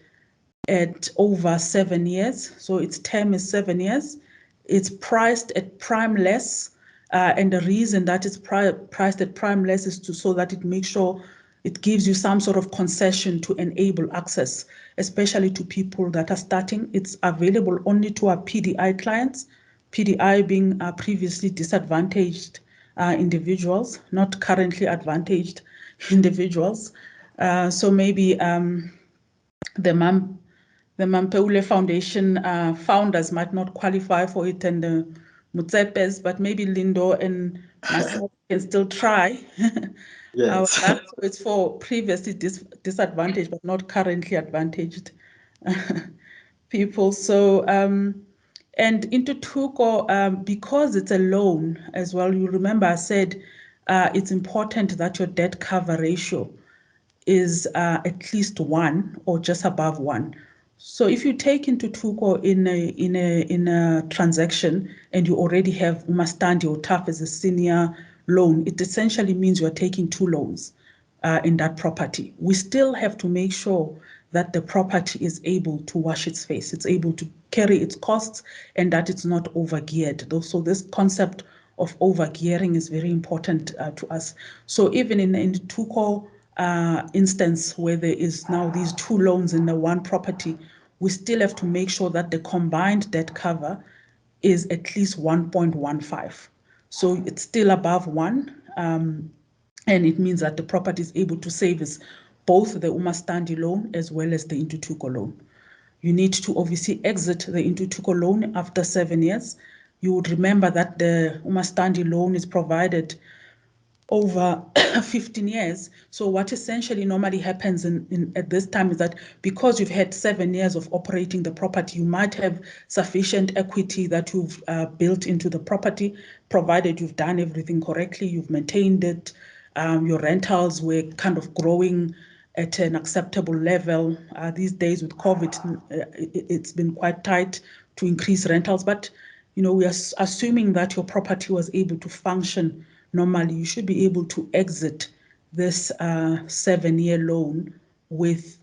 at over 7 years, so its term is 7 years. It's priced at prime less, and the reason that it's priced at prime less is so that it makes sure it gives you some sort of concession to enable access, especially to people that are starting. It's available only to our PDI clients, PDI being previously disadvantaged individuals, not currently advantaged individuals. So maybe the Mampeule Foundation founders might not qualify for it, and the Mutsepes, but maybe Lindo and myself can still try. Yes. So it's for previously disadvantaged, but not currently advantaged people. So, and Intutuko, because it's a loan as well, you remember I said it's important that your debt cover ratio is at least 1 or just above 1. So if you take into Tuko in a transaction and you already have Umastandi or TAF as a senior loan, it essentially means you are taking 2 loans in that property. We still have to make sure that the property is able to wash its face, it's able to carry its costs, and that it's not overgeared. So this concept of overgearing is very important to us. So even in the Tuko instance where there is now these 2 loans in the one property, we still have to make sure that the combined debt cover is at least 1.15. So it's still above 1, and it means that the property is able to service both the Umastandi loan as well as the Intutuko loan. You need to obviously exit the Intutuko loan after 7 years. You would remember that the Umastandi loan is provided over 15 years. So what essentially normally happens at this time is that because you've had 7 years of operating the property, you might have sufficient equity that you've built into the property, provided you've done everything correctly, you've maintained it, your rentals were kind of growing at an acceptable level. These days with COVID, it's been quite tight to increase rentals, but we are assuming that your property was able to function normally. You should be able to exit this 7-year loan with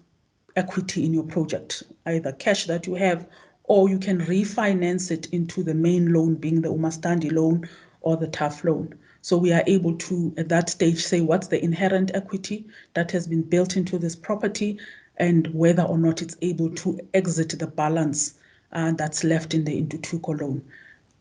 equity in your project, either cash that you have, or you can refinance it into the main loan, being the Umastandi loan or the TAF loan. So we are able to, at that stage, say what's the inherent equity that has been built into this property and whether or not it's able to exit the balance that's left in the Intutuko loan.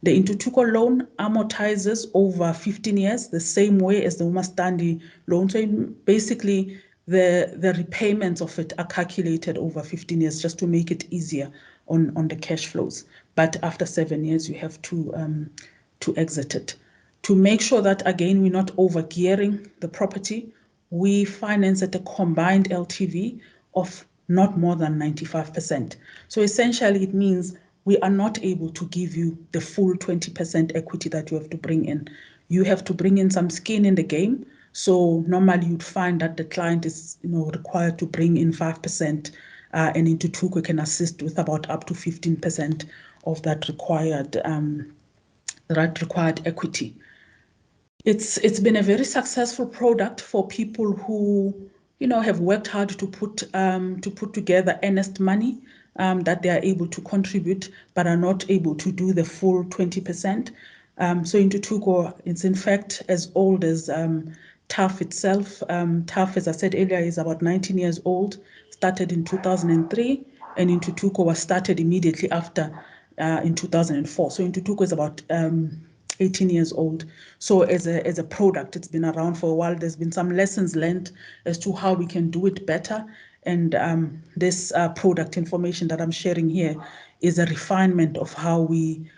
The Intutuko loan amortizes over 15 years, the same way as the Umastandi loan. So basically, the repayments of it are calculated over 15 years just to make it easier on the cash flows. But after 7 years, you have to exit it. To make sure that, again, we're not over-gearing the property, we finance at a combined LTV of not more than 95%. So essentially, it means we are not able to give you the full 20% equity that you have to bring in. You have to bring in some skin in the game. So normally you'd find that the client is required to bring in 5%, and Intutuko can assist with about up to 15% of that required equity. It's been a very successful product for people who have worked hard to put together earnest money that they are able to contribute but are not able to do the full 20%. So Intutuko, it's in fact as old as TAF itself. TAF, as I said earlier, is about 19 years old, started in 2003, and Intutuko was started immediately after in 2004. So Intutuko is about 18 years old. So as a product, it's been around for a while. There's been some lessons learned as to how we can do it better. And this product information that I'm sharing here is a refinement of how we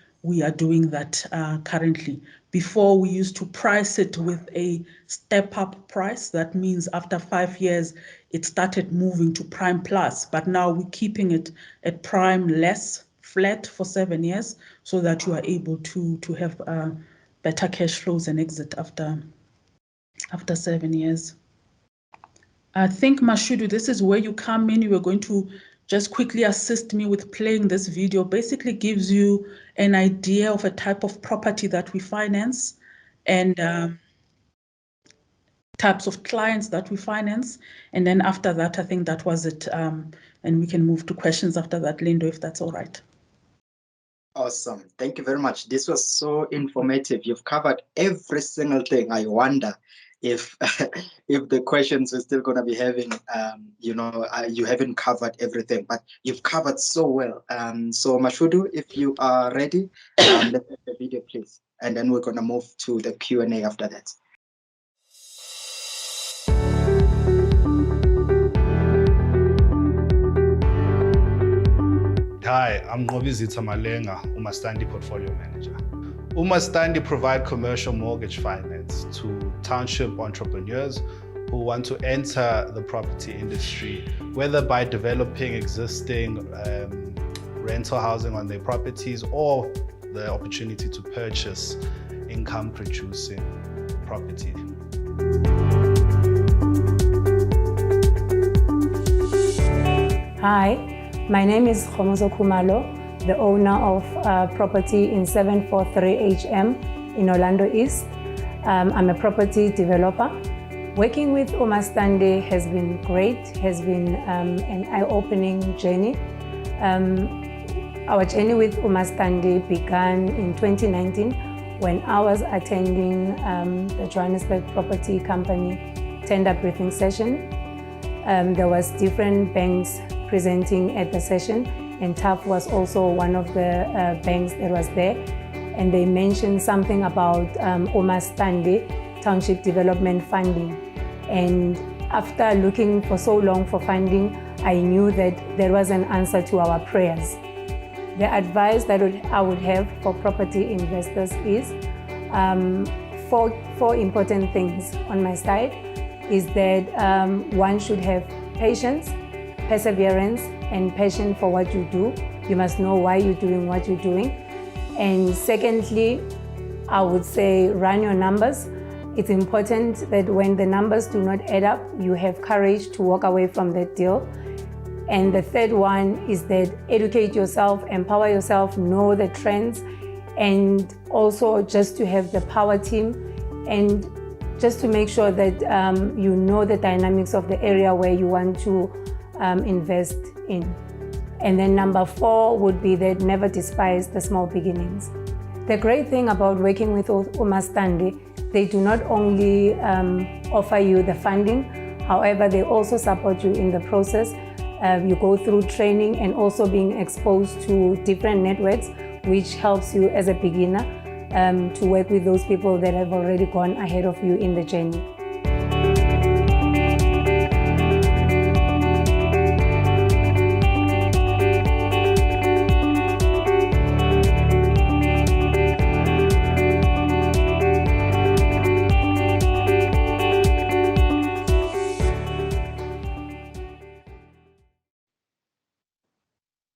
are doing that currently. Before, we used to price it with a step-up price. That means after 5 years, it started moving to Prime Plus. But now we're keeping it at Prime Less, flat for 7 years, so that you are able to have better cash flows and exit after 7 years. I think, Mashudu, this is where you come in. You were going to just quickly assist me with playing this video. Basically gives you an idea of a type of property that we finance and types of clients that we finance. And then after that, I think that was it. And we can move to questions after that, Lindo, if that's all right. Awesome. Thank you very much. This was so informative. You've covered every single thing. I wonder if if the questions we're still going to be having, you haven't covered everything, but you've covered so well. So Mashudu, if you are ready, let's have the video, please. And then we're going to move to the Q&A after that. Hi, I'm Ngobizitha Malenga, Umastandi Portfolio Manager. Umastandi provide commercial mortgage finance to township entrepreneurs who want to enter the property industry, whether by developing existing rental housing on their properties or the opportunity to purchase income-producing property. Hi, my name is Khomozo Khumalo, the owner of property in 743 HM in Orlando East. I'm a property developer. Working with Umastandi has been great, has been an eye-opening journey. Our journey with Umastandi began in 2019 when I was attending the Johannesburg Property Company tender briefing session. There was different banks presenting at the session, and TAF was also one of the banks that was there. And they mentioned something about Umastandi Township Development Funding. And after looking for so long for funding, I knew that there was an answer to our prayers. The advice that I would have for property investors is four important things on my side is that one should have patience, perseverance, and passion for what you do. You must know why you're doing what you're doing. And secondly, I would say run your numbers. It's important that when the numbers do not add up, you have courage to walk away from that deal. And the third one is that educate yourself, empower yourself, know the trends, and also just to have the power team and just to make sure that you know the dynamics of the area where you want to invest in. And then number 4 would be that never despise the small beginnings. The great thing about working with Umastandi, they do not only offer you the funding, however, they also support you in the process. You go through training and also being exposed to different networks, which helps you as a beginner to work with those people that have already gone ahead of you in the journey.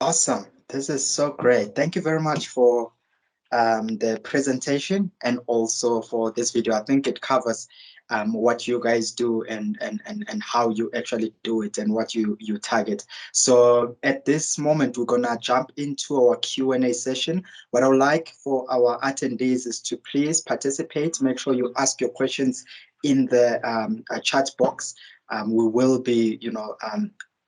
Awesome. This is so great. Thank you very much for the presentation and also for this video. I think it covers what you guys do and how you actually do it and what you target. So at this moment, we're gonna jump into our Q&A session. What I would like for our attendees is to please participate. Make sure you ask your questions in the chat box. We will be,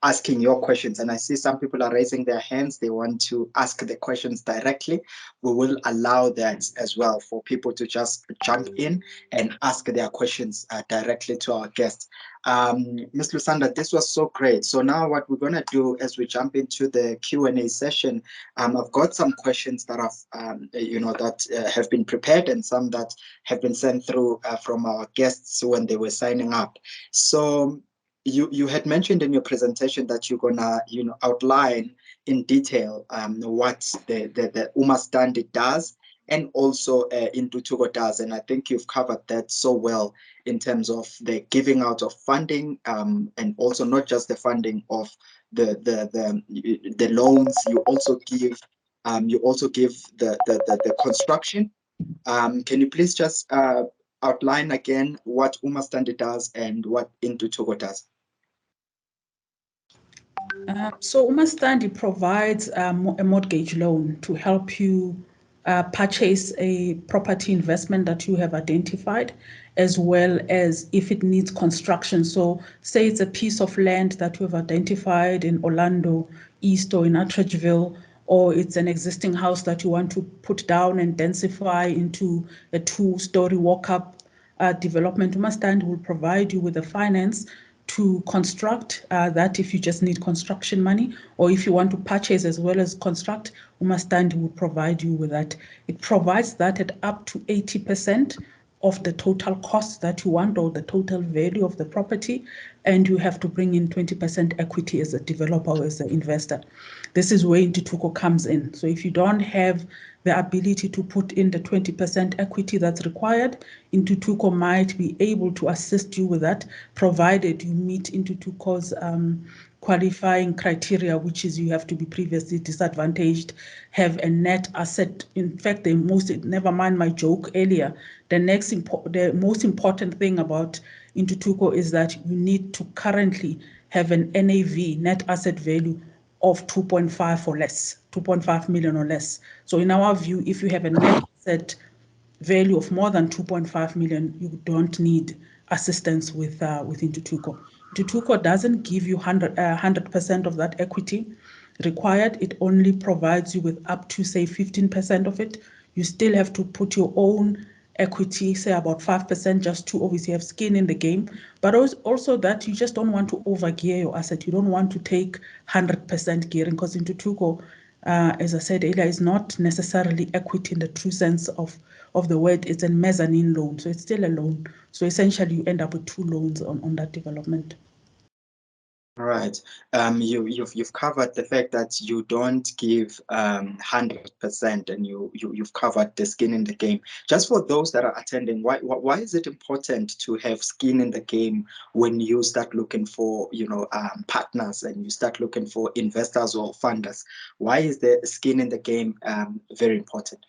asking your questions, and I see some people are raising their hands. They want to ask the questions directly. We will allow that as well for people to just jump in and ask their questions directly to our guest. Ms. Lusanda, this was so great. So now what we're going to do as we jump into the Q&A session, I've got some questions that have been prepared and some that have been sent through from our guests when they were signing up. So you had mentioned in your presentation that you're gonna outline in detail what the Umastandi does and also Intuthuko does, and I think you've covered that so well in terms of the giving out of funding and also not just the funding of the loans. You also give the construction. Can you please just outline again what Umastandi does and what Intuthuko does? So Umastandi provides a mortgage loan to help you purchase a property investment that you have identified, as well as if it needs construction. So say it's a piece of land that you have identified in Orlando East or in Atteridgeville, or it's an existing house that you want to put down and densify into a 2-story walk-up development. Umastandi will provide you with the finance to construct that if you just need construction money, or if you want to purchase as well as construct, Umastandi will provide you with that. It provides that at up to 80% of the total cost that you want or the total value of the property, and you have to bring in 20% equity as a developer or as an investor. This is where Intuthuko comes in. So if you don't have the ability to put in the 20% equity that's required, Intuthuko might be able to assist you with that, provided you meet Intuthuko's qualifying criteria, which is you have to be previously disadvantaged, have a net asset. In fact, never mind my joke earlier, the most important thing about Intuthuko is that you need to currently have an NAV, net asset value, of 2.5 or less, 2.5 million or less. So in our view, if you have a net asset value of more than 2.5 million, you don't need assistance with Intuthuko. Intuthuko doesn't give you 100% of that equity required. It only provides you with up to, say, 15% of it. You still have to put your own equity, say about 5%, just to obviously have skin in the game, but also that you just don't want to overgear your asset. You don't want to take 100% gearing, because Intuthuko, as I said earlier, is not necessarily equity in the true sense of the word. It's a mezzanine loan, so it's still a loan. So essentially, you end up with two loans on that development. All right. You've covered the fact that you don't give 100%, and you've covered the skin in the game. Just for those that are attending, why is it important to have skin in the game when you start looking for partners and you start looking for investors or funders? Why is the skin in the game very important?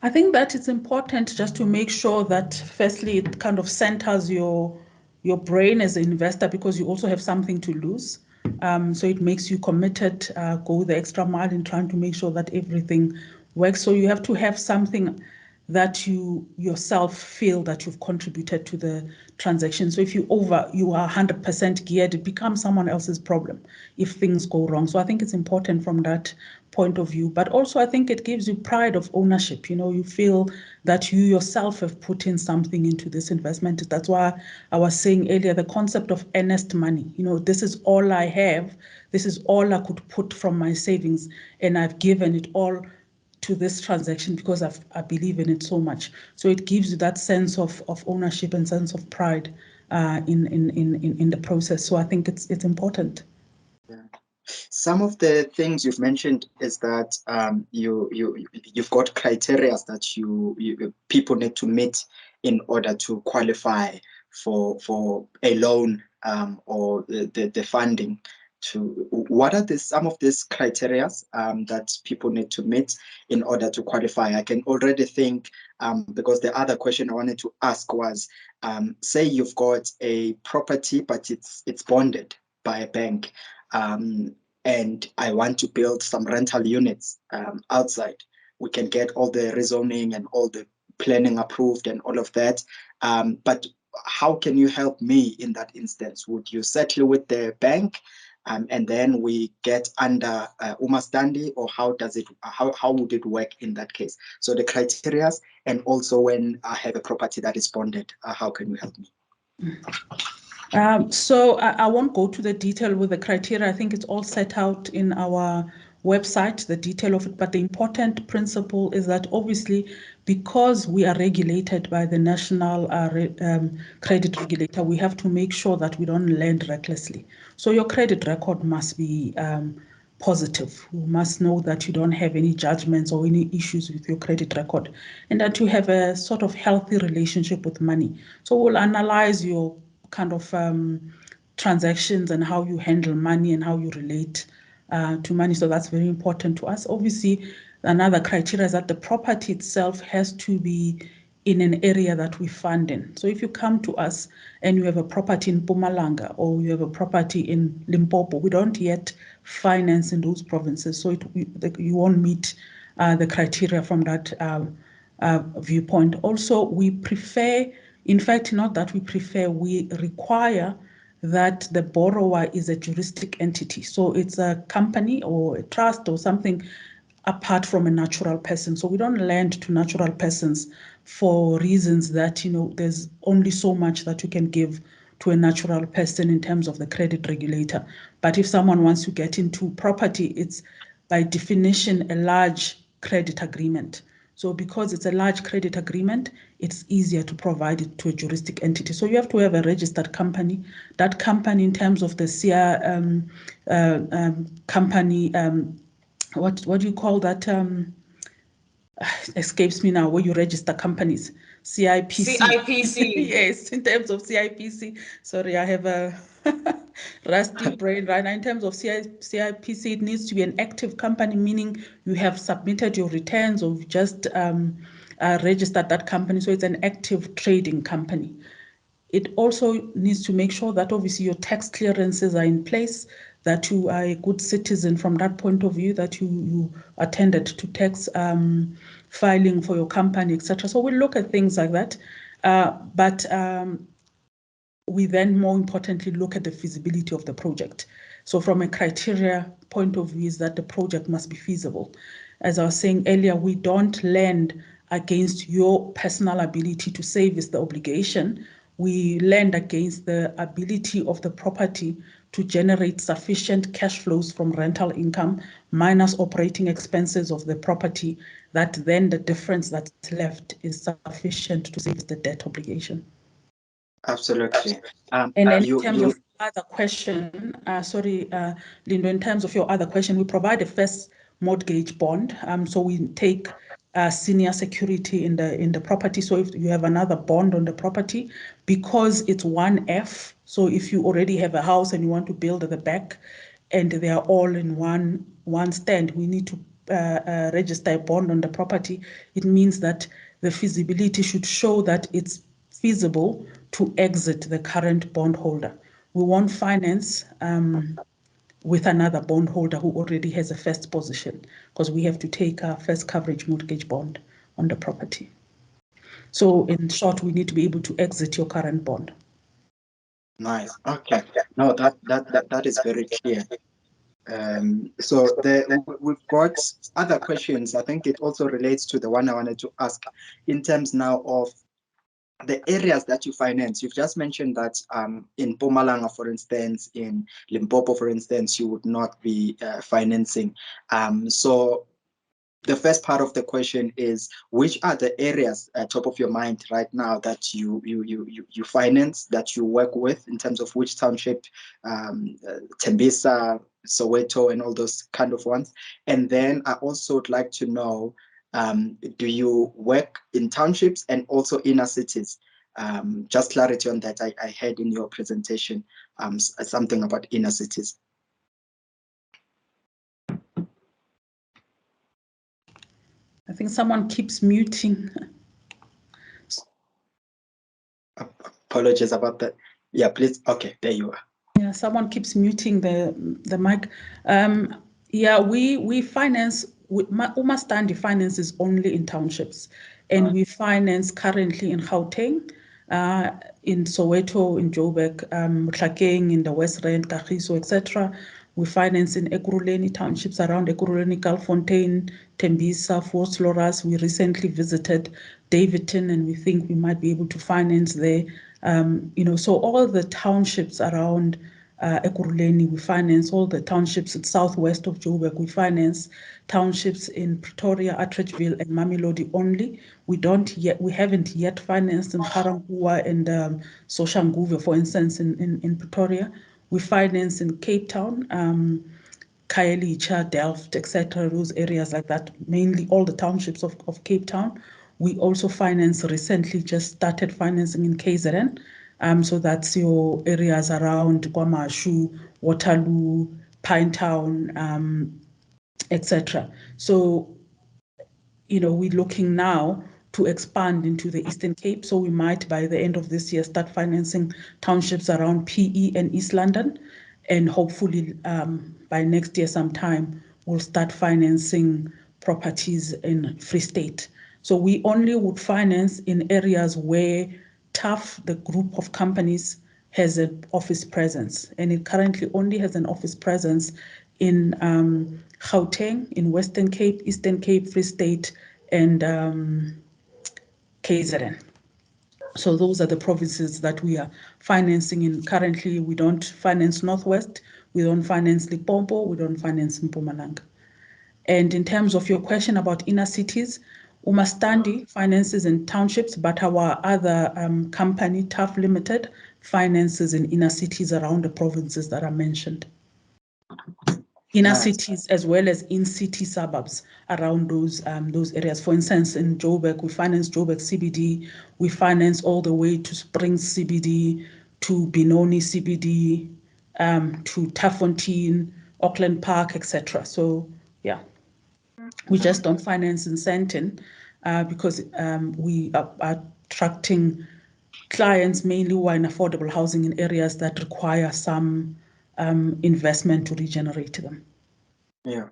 I think that it's important just to make sure that, firstly, it kind of centers your brain as an investor, because you also have something to lose. So it makes you committed, go the extra mile in trying to make sure that everything works. So you have to have something that you yourself feel that you've contributed to the transaction. So if you are 100% geared, it becomes someone else's problem if things go wrong. So I think it's important from that point of view. But also I think it gives you pride of ownership. You feel that you yourself have put in something into this investment. That's why I was saying earlier, the concept of earnest money. This is all I have. This is all I could put from my savings, and I've given it all to this transaction because I believe in it so much. So it gives you that sense of ownership and sense of pride in the process. So I think it's important. Yeah. Some of the things you've mentioned is that you've got criteria that people need to meet in order to qualify for a loan or the funding. What are some of these criteria that people need to meet in order to qualify? I can already think, because the other question I wanted to ask was, say you've got a property, but it's bonded by a bank, and I want to build some rental units outside. We can get all the rezoning and all the planning approved and all of that. But how can you help me in that instance? Would you settle with the bank? And then we get under Umastandi, or how would it work in that case? So the criteria, and also when I have a property that is bonded, how can you help me? So I won't go to the detail with the criteria. I think it's all set out in our website, the detail of it. But the important principle is that obviously, because we are regulated by the national credit regulator, we have to make sure that we don't lend recklessly. So your credit record must be positive. You must know that you don't have any judgments or any issues with your credit record, and that you have a sort of healthy relationship with money. So we'll analyze your kind of transactions and how you handle money and how you relate to money. So that's very important to us. Obviously, another criteria is that the property itself has to be in an area that we fund in. So if you come to us and you have a property in Mpumalanga or you have a property in Limpopo, we don't yet finance in those provinces. So you won't meet the criteria from that viewpoint. Also, we prefer, in fact, not that we prefer, we require that the borrower is a juristic entity. So it's a company or a trust or something apart from a natural person. So we don't lend to natural persons for reasons that, there's only so much that you can give to a natural person in terms of the credit regulator. But if someone wants to get into property, it's by definition a large credit agreement. So because it's a large credit agreement, it's easier to provide it to a juristic entity. So you have to have a registered company. That company, in terms of the company, what do you call that? escapes me now, where you register companies, CIPC. CIPC. Yes, in terms of CIPC. Sorry, I have a rusty brain right now. In terms of CIPC, it needs to be an active company, meaning you have submitted your returns or just registered that company. So it's an active trading company. It also needs to make sure that obviously your tax clearances are in place, that you are a good citizen from that point of view, that you attended to tax filing for your company, etc. So we look at things like that. But we then, more importantly, look at the feasibility of the project. So from a criteria point of view is that the project must be feasible. As I was saying earlier, we don't lend against your personal ability to service the obligation. We lend against the ability of the property to generate sufficient cash flows from rental income minus operating expenses of the property, that then the difference that's left is sufficient to service the debt obligation. Absolutely. And then in terms of other question, sorry, Lindo, in terms of your other question, we provide a first mortgage bond. So we take senior security in the property. So if you have another bond on the property, because it's 1F, so if you already have a house and you want to build at the back and they are all in one stand, we need to register a bond on the property. It means that the feasibility should show that it's feasible to exit the current bondholder. We won't finance with another bondholder who already has a first position, because we have to take our first coverage mortgage bond on the property. So in short, we need to be able to exit your current bond. Nice. Okay. No, that is very clear. So we've got other questions. I think it also relates to the one I wanted to ask in terms now of the areas that you finance. You've just mentioned that in Mpumalanga, for instance, in Limpopo, for instance, you would not be financing. So the first part of the question is, which are the areas at top of your mind right now that you finance, that you work with, in terms of which township, Tembisa, Soweto, and all those kind of ones? And then I also would like to know, do you work in townships and also inner cities? Just clarity on that. I heard in your presentation something about inner cities. I think someone keeps muting. Apologies about that. Yeah, please. Okay, there you are. Yeah, someone keeps muting the mic. Yeah, we finance. Umastandi finances only in townships, and we finance currently in Gauteng, in Soweto, in Joburg, Tlhakeng, in the West Rand, Kagiso, etc. We finance in Ekurhuleni townships around Ekurhuleni, Galfontein, Tembisa, Vosloorus. We recently visited Davidton, and we think we might be able to finance there. So all the townships around Ekurhuleni, we finance. All the townships in southwest of Joburg, we finance. Townships in Pretoria, Atteridgeville, and Mamelodi only. We haven't yet financed in Ga-Rankuwa and Soshanguve, for instance, in Pretoria. We finance in Cape Town, Khayelitsha, Delft, etc., those areas like that, mainly all the townships of Cape Town. We also recently just started financing in KZN. So that's your areas around KwaMashu, Waterloo, Pinetown, etc. So, we're looking now to expand into the Eastern Cape. So we might, by the end of this year, start financing townships around PE and East London. And hopefully by next year sometime, we'll start financing properties in Free State. So we only would finance in areas where TAF, the group of companies, has an office presence. And it currently only has an office presence in Gauteng, in Western Cape, Eastern Cape, Free State, and KZN. So those are the provinces that we are financing in. Currently, we don't finance Northwest, we don't finance Limpopo, we don't finance Mpumalanga. And in terms of your question about inner cities, Umastandi finances in townships, but our other company, TAF Limited, finances in inner cities around the provinces that are mentioned. inner cities as well as in-city suburbs around those areas. For instance, in Joburg, we finance Joburg CBD, we finance all the way to Springs CBD, to Benoni CBD, to Taffontein, Auckland Park, etc. So, yeah, we just don't finance in Sandton because we are attracting clients mainly who are in affordable housing in areas that require some investment to regenerate them. Yeah.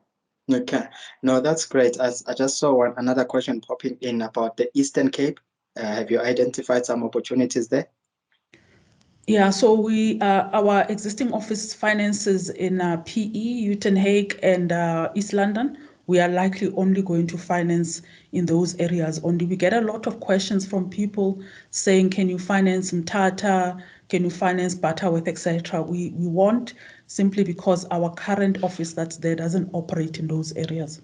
Okay. No, that's great. I just saw another question popping in about the Eastern Cape. Have you identified some opportunities there? Yeah, so we our existing office finances in PE, Uitenhage, and East London. We are likely only going to finance in those areas only. We get a lot of questions from people saying, can you finance Mthatha? Can you finance Butterworth, etc.? We won't, simply because our current office that's there doesn't operate in those areas.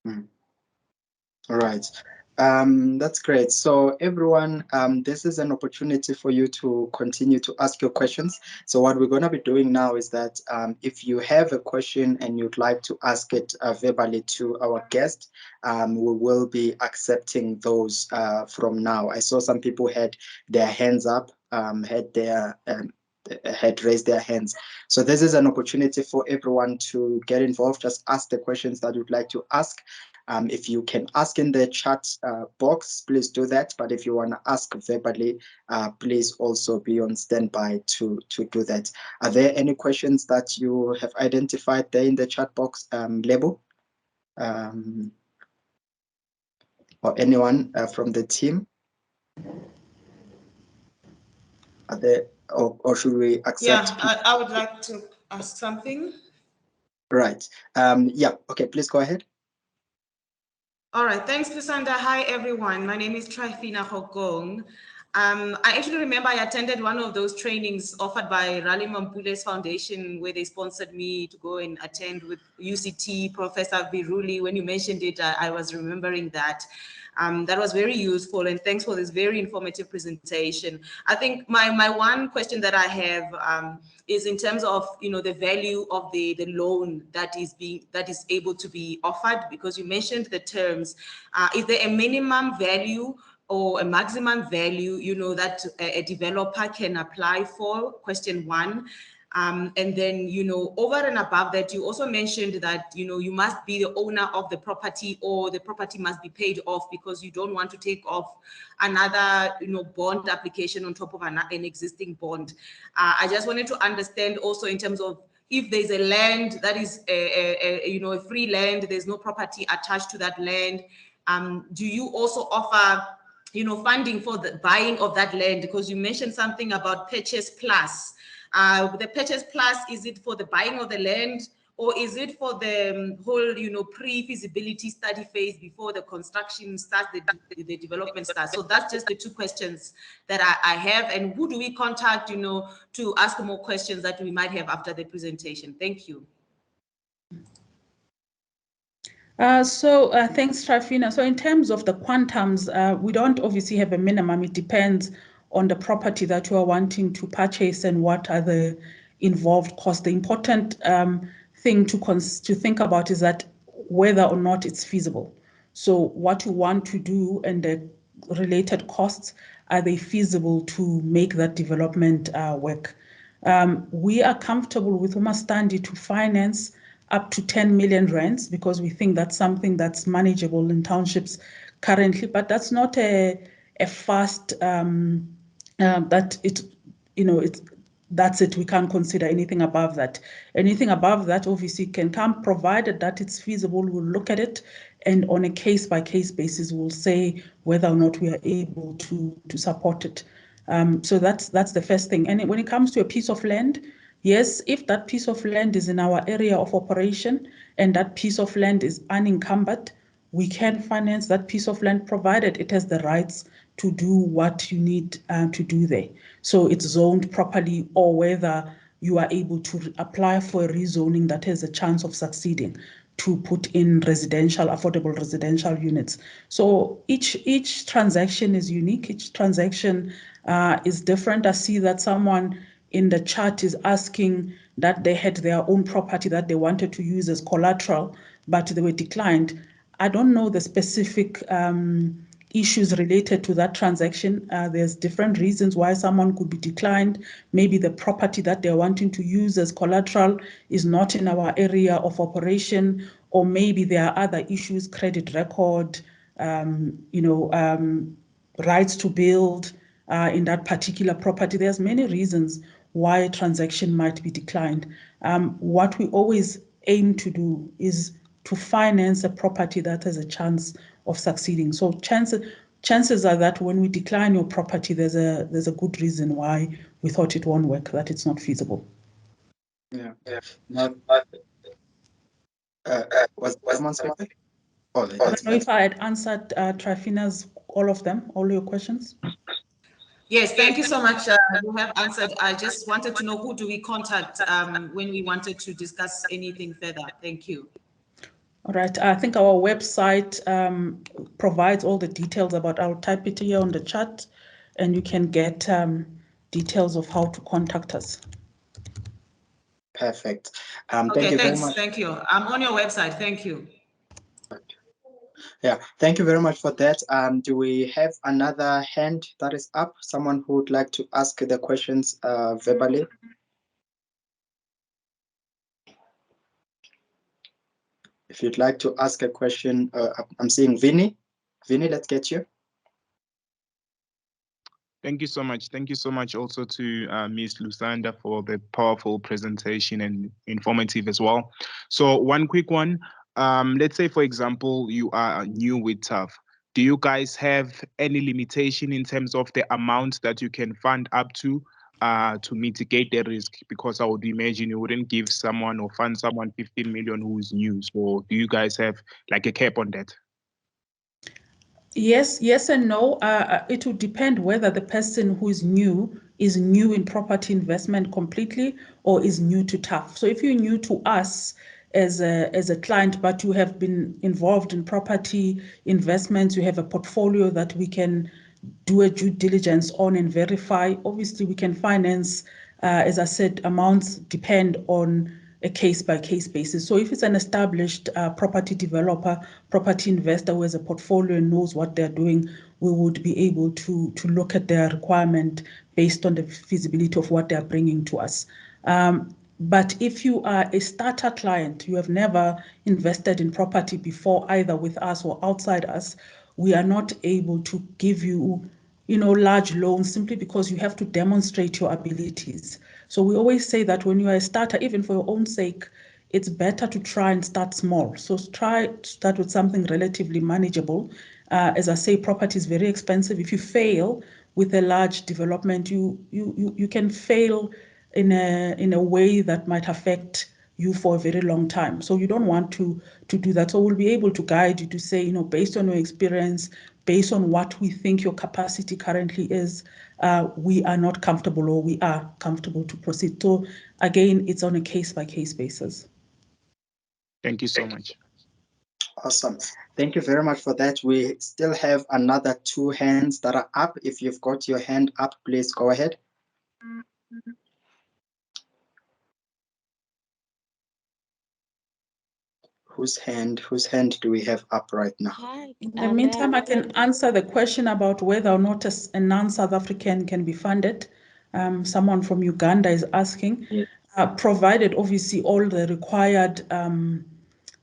All right. That's great. So everyone, this is an opportunity for you to continue to ask your questions. So what we're going to be doing now is that if you have a question and you'd like to ask it verbally to our guest, we will be accepting those from now. I saw some people had their hands up, had raised their hands. So this is an opportunity for everyone to get involved. Just ask the questions that you'd like to ask. If you can ask in the chat box, please do that. But if you want to ask verbally, please also be on standby to do that. Are there any questions that you have identified there in the chat box, Lebo? Or anyone from the team? Are there, or should we accept? Yeah, I would like to ask something. Right. Yeah, okay, please go ahead. All right, thanks, Lusanda. Hi, everyone. My name is Trifina Hokong. I actually remember I attended one of those trainings offered by Raleigh Mampule's Foundation, where they sponsored me to go and attend with UCT, Professor Biruli. When you mentioned it, I was remembering that. That was very useful, and thanks for this very informative presentation. I think my one question that I have is in terms of the value of the loan that is able to be offered, because you mentioned the terms. Is there a minimum value or a maximum value that a developer can apply for? Question one. And then, over and above that, you also mentioned that, you must be the owner of the property, or the property must be paid off, because you don't want to take off another, bond application on top of an existing bond. I just wanted to understand also in terms of, if there's a land that is a free land, there's no property attached to that land, do you also offer funding for the buying of that land? Because you mentioned something about Purchase Plus. The Purchase Plus, is it for the buying of the land, or is it for the whole, pre-feasibility study phase before the construction starts, the development starts? So that's just the two questions that I have. And who do we contact, to ask more questions that we might have after the presentation? Thank you. Thanks, Trifina. So in terms of the quantums, we don't obviously have a minimum. It depends on the property that you are wanting to purchase and what are the involved costs. The important thing to think about is that whether or not it's feasible. So what you want to do and the related costs, are they feasible to make that development work? We are comfortable with Umastandi to finance up to 10 million rands, because we think that's something that's manageable in townships currently, but that's not a fast that it, that's it. We can't consider anything above that. Anything above that obviously can come, provided that it's feasible. We'll look at it, and on a case-by-case basis, we'll say whether or not we are able to support it. So that's the first thing. And when it comes to a piece of land, yes, if that piece of land is in our area of operation and that piece of land is unencumbered, we can finance that piece of land, provided it has the rights to do what you need to do there. So it's zoned properly, or whether you are able to apply for a rezoning that has a chance of succeeding to put in affordable residential units. So each transaction is unique. Each transaction is different. I see that someone in the chat is asking that they had their own property that they wanted to use as collateral, but they were declined. I don't know the specific issues related to that transaction. There's different reasons why someone could be declined. Maybe the property that they're wanting to use as collateral is not in our area of operation, or maybe there are other issues, credit record, rights to build in that particular property. There's many reasons why a transaction might be declined. What we always aim to do is to finance a property that has a chance of succeeding. So chances are that when we decline your property, there's a good reason why we thought it won't work, that it's not feasible. Yeah. Was someone speaking? I don't know if I had answered Trifina's all your questions. Yes, thank you so much. You have answered. I just wanted to know who do we contact when we wanted to discuss anything further. Thank you. All right. I think our website provides all the details about. I'll type it here on the chat, and you can get details of how to contact us. Perfect. Okay, thank you thanks. very much. Thank you. I'm on your website. Thank you. Yeah, thank you very much for that. Do we have another hand that is up? Someone who would like to ask the questions verbally? If you'd like to ask a question, I'm seeing Vinny. Vinny, let's get you. Thank you so much. Thank you so much also to Ms. Lusanda for the powerful presentation and informative as well. So one quick one. Let's say, for example, you are new with TAF. Do you guys have any limitation in terms of the amount that you can fund up to mitigate the risk? Because I would imagine you wouldn't give someone or fund someone 15 million who is new. So do you guys have like a cap on that? Yes and no. It would depend whether the person who is new in property investment completely or is new to TAF. So if you're new to us as a client, but you have been involved in property investments, you have a portfolio that we can do a due diligence on and verify. Obviously, we can finance, as I said, amounts depend on a case-by-case basis. So if it's an established property developer, property investor who has a portfolio and knows what they're doing, we would be able to look at their requirement based on the feasibility of what they're bringing to us. But if you are a starter client, you have never invested in property before, either with us or outside us, we are not able to give you large loans simply because you have to demonstrate your abilities. So we always say that when you are a starter, even for your own sake, it's better to try and start small. So try to start with something relatively manageable. As I say, property is very expensive. If you fail with a large development, you can fail in a way that might affect you for a very long time. So you don't want to do that. So we'll be able to guide you to say, based on your experience, based on what we think your capacity currently is, we are not comfortable or we are comfortable to proceed. So again, it's on a case-by-case basis. Thank you so much. Awesome. Thank you very much for that. We still have another 2 hands that are up. If you've got your hand up, please go ahead. Whose hand do we have up right now? Hi. In the meantime, I can answer the question about whether or not a non-South African can be funded. Someone from Uganda is asking, yes. Provided obviously all the required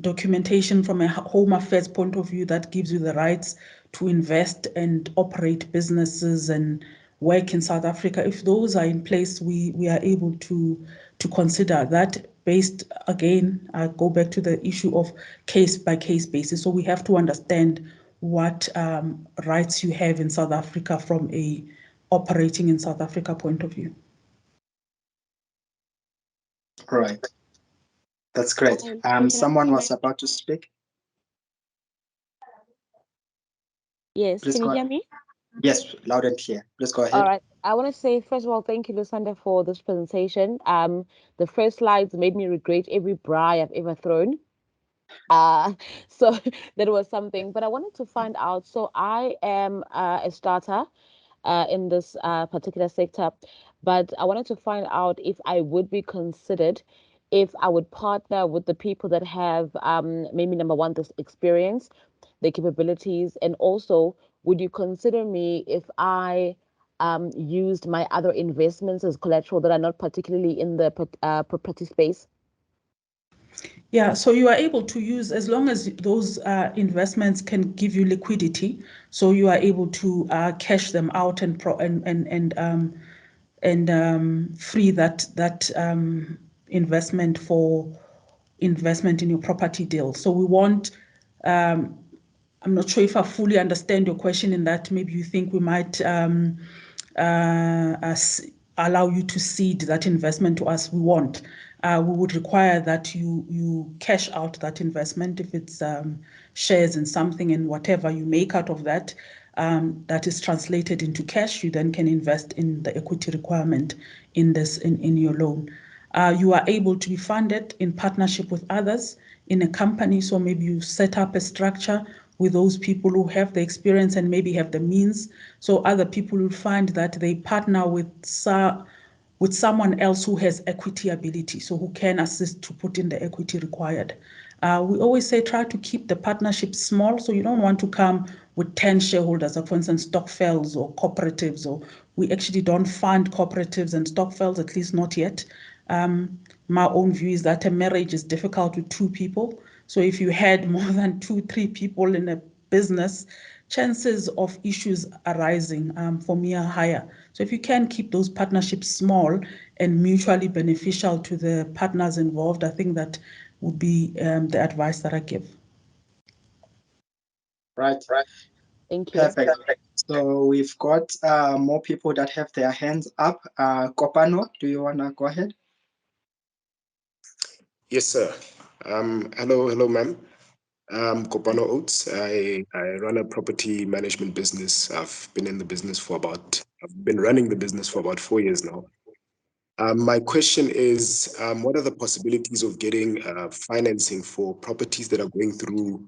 documentation from a home affairs point of view that gives you the rights to invest and operate businesses and work in South Africa. If those are in place, we are able to consider that. Based, again, I go back to the issue of case-by-case basis. So we have to understand what rights you have in South Africa from a operating in South Africa point of view. All right. That's great. Someone was about to speak. Yes, Please can you hear me? Yes, loud and clear. Please go ahead. All right. I want to say, first of all, thank you, Lusanda, for this presentation. The first slides made me regret every braai I've ever thrown. So that was something. But I wanted to find out. So I am a starter in this particular sector, but I wanted to find out if I would be considered if I would partner with the people that have maybe number one, this experience, the capabilities, and also would you consider me if I used my other investments as collateral that are not particularly in the property space? Yeah, so you are able to use, as long as those investments can give you liquidity, so you are able to cash them out and free that investment for investment in your property deal. So we want. I'm not sure if I fully understand your question in that maybe you think we might allow you to seed that investment to us. We won't. We would require that you cash out that investment if it's shares in something, and whatever you make out of that, that is translated into cash, you then can invest in the equity requirement in your loan. You are able to be funded in partnership with others in a company. So maybe you set up a structure with those people who have the experience and maybe have the means. So other people will find that they partner with someone else who has equity ability, so who can assist to put in the equity required. We always say try to keep the partnership small, so you don't want to come with 10 shareholders, like for instance, stokvels or cooperatives, or we actually don't fund cooperatives and stokvels, at least not yet. My own view is that a marriage is difficult with 2 people. So if you had more than 2-3 people in a business, chances of issues arising for me are higher. So if you can keep those partnerships small and mutually beneficial to the partners involved, I think that would be the advice that I give. Right. Thank you. Perfect. So we've got more people that have their hands up. Kopano, do you want to go ahead? Yes, sir. Hello, ma'am. Kopano Oates. I run a property management business. I've been running the business for about 4 years now. My question is, what are the possibilities of getting financing for properties that are going through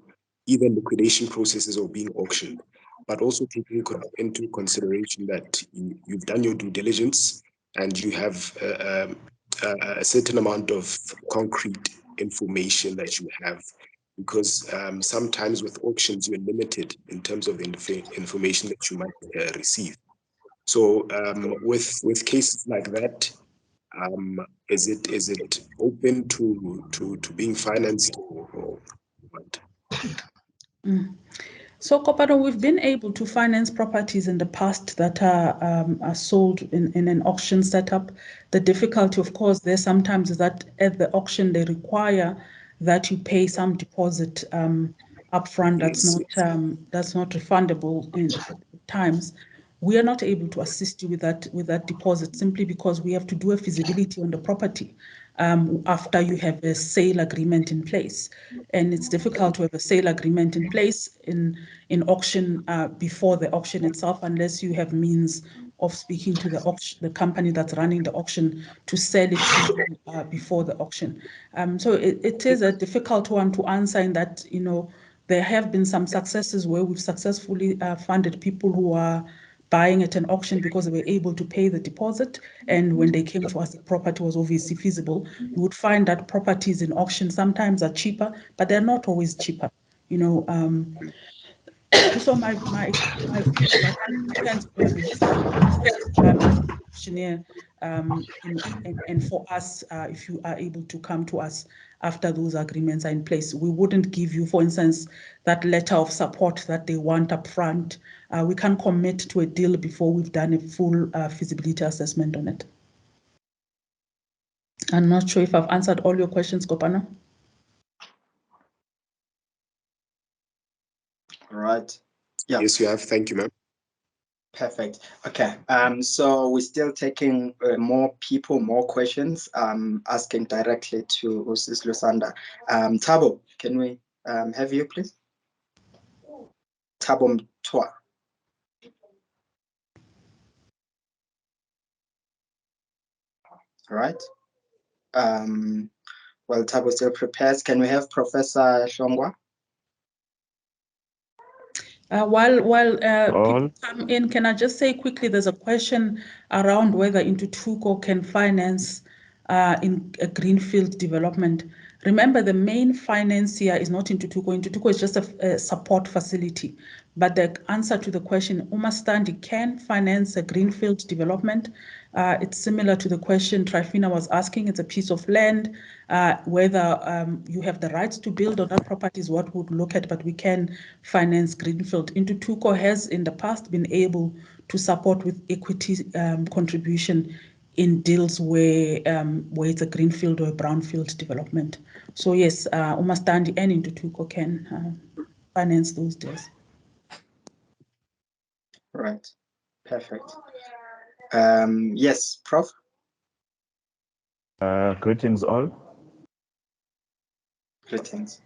either liquidation processes or being auctioned, but also taking into consideration that you've done your due diligence and you have a certain amount of concrete information that you have, because sometimes with auctions you're limited in terms of the information that you might receive. So with cases like that, is it open to being financed or what? So, Kopano, we've been able to finance properties in the past that are sold in an auction setup. The difficulty, of course, there sometimes is that at the auction they require that you pay some deposit upfront. That's not refundable in times. We are not able to assist you with that deposit simply because we have to do a feasibility on the property after you have a sale agreement in place. And it's difficult to have a sale agreement in place in auction before the auction itself, unless you have means of speaking to the company that's running the auction to sell it to you before the auction. So it is a difficult one to answer in that, there have been some successes where we've successfully funded people who are buying at an auction because they were able to pay the deposit. And when they came to us, the property was obviously feasible. You would find that properties in auction sometimes are cheaper, but they're not always cheaper. So my view is that it depends on your relationship auctioneer, and for us, if you are able to come to us after those agreements are in place, we wouldn't give you, for instance, that letter of support that they want up front. We can't commit to a deal before we've done a full feasibility assessment on it. I'm not sure if I've answered all your questions, Kopano. All right. Yeah. Yes, you have. Thank you, ma'am. Perfect. Okay. So we're still taking more questions, asking directly to Sis Lusanda. Thabo, can we have you, please? Thabo Mtwa. All right. Well, Thabo still prepares. Can we have Professor Shongwa? While people come in, can I just say quickly, there's a question around whether Intutuko can finance in a greenfield development. Remember, the main financier is not Intutuko. Intutuko is just a support facility. But the answer to the question, Umastandi can finance a greenfield development. It's similar to the question Trifina was asking. It's a piece of land. Whether you have the rights to build on that property is what we'd look at, but we can finance greenfield. Intutuko has in the past been able to support with equity contribution in deals where it's a greenfield or a brownfield development. So yes, Umastandi and Intutuko can finance those deals. Right, perfect. Yes, Prof. Greetings all. Greetings.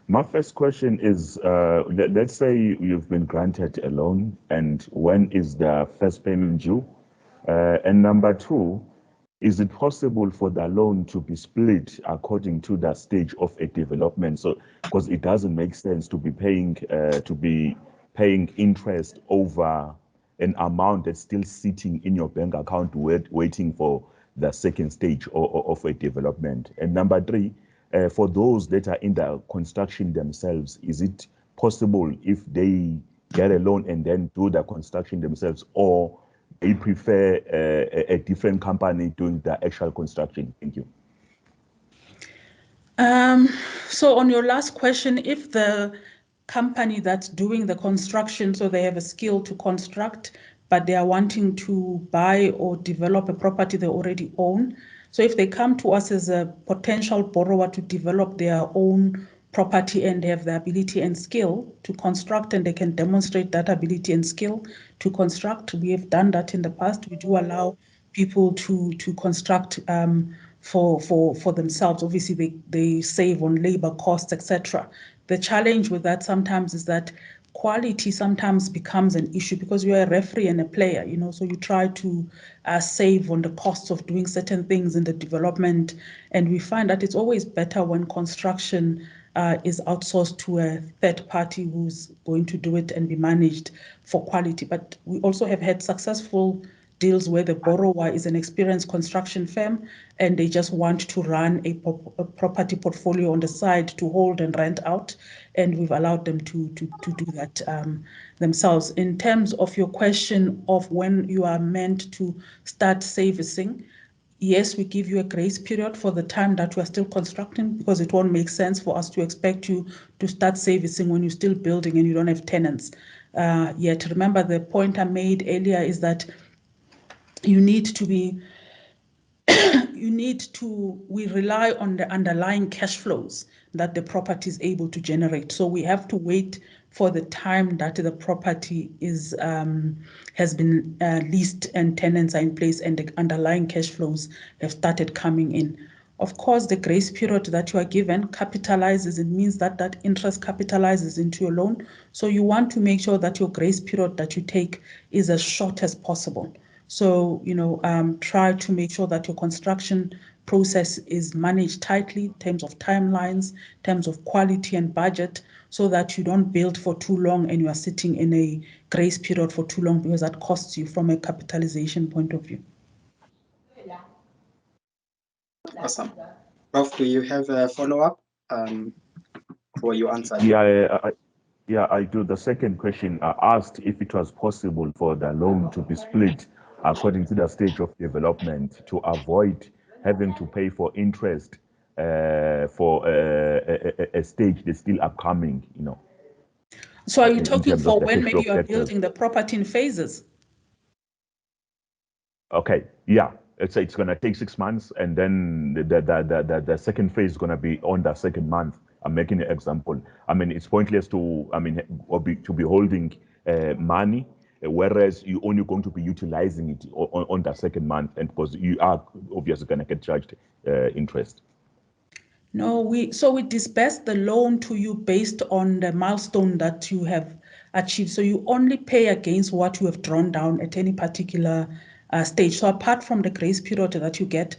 My first question is, let's say you've been granted a loan, and when is the first payment due? And number two, is it possible for the loan to be split according to the stage of a development? So, because it doesn't make sense to be paying interest over an amount that's still sitting in your bank account waiting for the second stage of a development. And number three, for those that are in the construction themselves, is it possible if they get a loan and then do the construction themselves, or they prefer a different company doing the actual construction? Thank you. So on your last question, if the company that's doing the construction, so they have a skill to construct, but they are wanting to buy or develop a property they already own. So if they come to us as a potential borrower to develop their own property and they have the ability and skill to construct, and they can demonstrate that ability and skill to construct, we have done that in the past. We do allow people to construct for themselves. Obviously, they save on labor costs, etc. The challenge with that sometimes is that quality sometimes becomes an issue because you're a referee and a player, so you try to save on the costs of doing certain things in the development. And we find that it's always better when construction is outsourced to a third party who's going to do it and be managed for quality. But we also have had successful deals where the borrower is an experienced construction firm and they just want to run a property portfolio on the side to hold and rent out, and we've allowed them to do that themselves. In terms of your question of when you are meant to start servicing, yes, we give you a grace period for the time that you are still constructing, because it won't make sense for us to expect you to start servicing when you're still building and you don't have tenants yet. Remember, the point I made earlier is that we rely on the underlying cash flows that the property is able to generate. So we have to wait for the time that the property is has been leased and tenants are in place and the underlying cash flows have started coming in. Of course, the grace period that you are given capitalizes. It means that that interest capitalizes into your loan. So you want to make sure that your grace period that you take is as short as possible. So, try to make sure that your construction process is managed tightly in terms of timelines, in terms of quality and budget, so that you don't build for too long and you are sitting in a grace period for too long, because that costs you from a capitalization point of view. Awesome. Prof, do you have a follow-up for your answer? Yeah, I do. The second question, I asked if it was possible for the loan to be split according to the stage of development to avoid having to pay for interest for a stage that's still upcoming, So are you talking for when maybe you are building the property in phases? Okay, yeah. Let's say it's going to take 6 months, and then the second phase is going to be on the second month. I'm making an example. I mean, it's pointless to be holding money, whereas you're only going to be utilizing it on the second month, and because you are obviously going to get charged interest. No, we disperse the loan to you based on the milestone that you have achieved. So you only pay against what you have drawn down at any particular stage. So apart from the grace period that you get,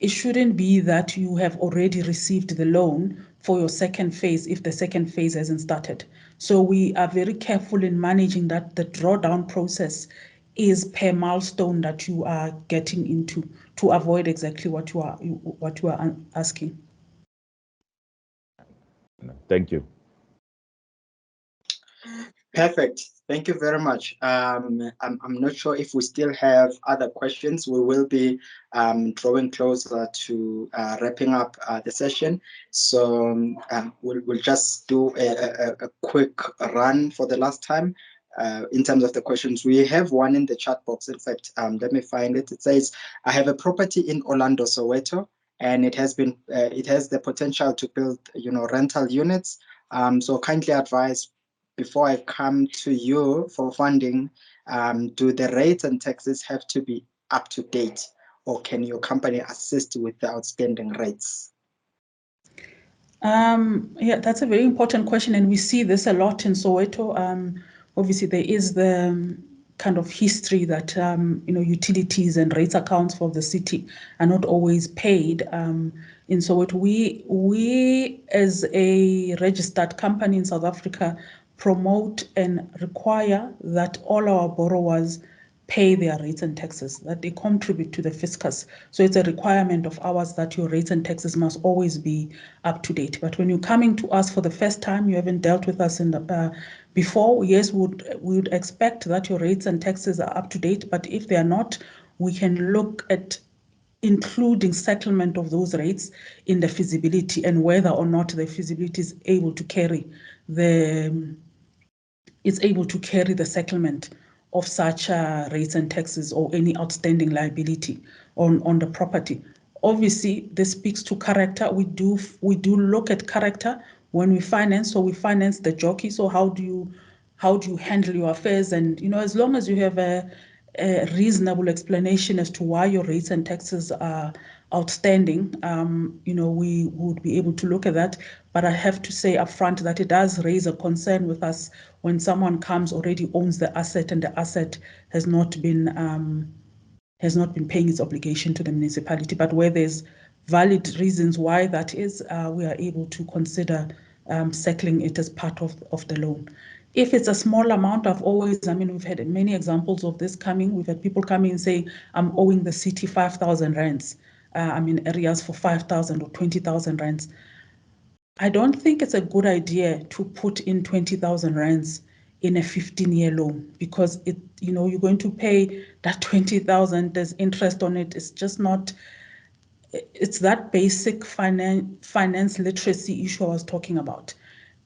it shouldn't be that you have already received the loan for your second phase if the second phase hasn't started. So we are very careful in managing that the drawdown process is per milestone that you are getting into to avoid exactly what you are asking. Thank you. Perfect. Thank you very much. I'm not sure if we still have other questions. We will be drawing closer to wrapping up the session. So we'll just do a quick run for the last time. In terms of the questions, we have one in the chat box. In fact, let me find it. It says, I have a property in Orlando, Soweto, and it has the potential to build, rental units. So kindly advise, before I come to you for funding, do the rates and taxes have to be up to date, or can your company assist with the outstanding rates? Yeah, that's a very important question, and we see this a lot in Soweto. Obviously, there is the kind of history that utilities and rates accounts for the city are not always paid. In Soweto, we as a registered company in South Africa promote and require that all our borrowers pay their rates and taxes, that they contribute to the fiscus. So it's a requirement of ours that your rates and taxes must always be up to date. But when you're coming to us for the first time, you haven't dealt with us before, yes, we would expect that your rates and taxes are up to date. But if they are not, we can look at including settlement of those rates in the feasibility and whether or not the feasibility is able to carry the settlement of such rates and taxes or any outstanding liability on the property. Obviously, this speaks to character. We do look at character when we finance. So we finance the jockey. So how do you handle your affairs? And as long as you have a reasonable explanation as to why your rates and taxes are outstanding, we would be able to look at that. But I have to say upfront that it does raise a concern with us when someone already owns the asset and the asset has not been paying its obligation to the municipality. But where there's valid reasons why that is, we are able to consider settling it as part of the loan. If it's a small amount, we've had many examples of this coming. We've had people coming and saying, I'm owing the city 5,000 rands. I'm in areas for 5,000 or 20,000 rands. I don't think it's a good idea to put in 20,000 rands in a 15-year loan, because you're going to pay that 20,000, there's interest on it. It's just not, it's that basic finance literacy issue I was talking about.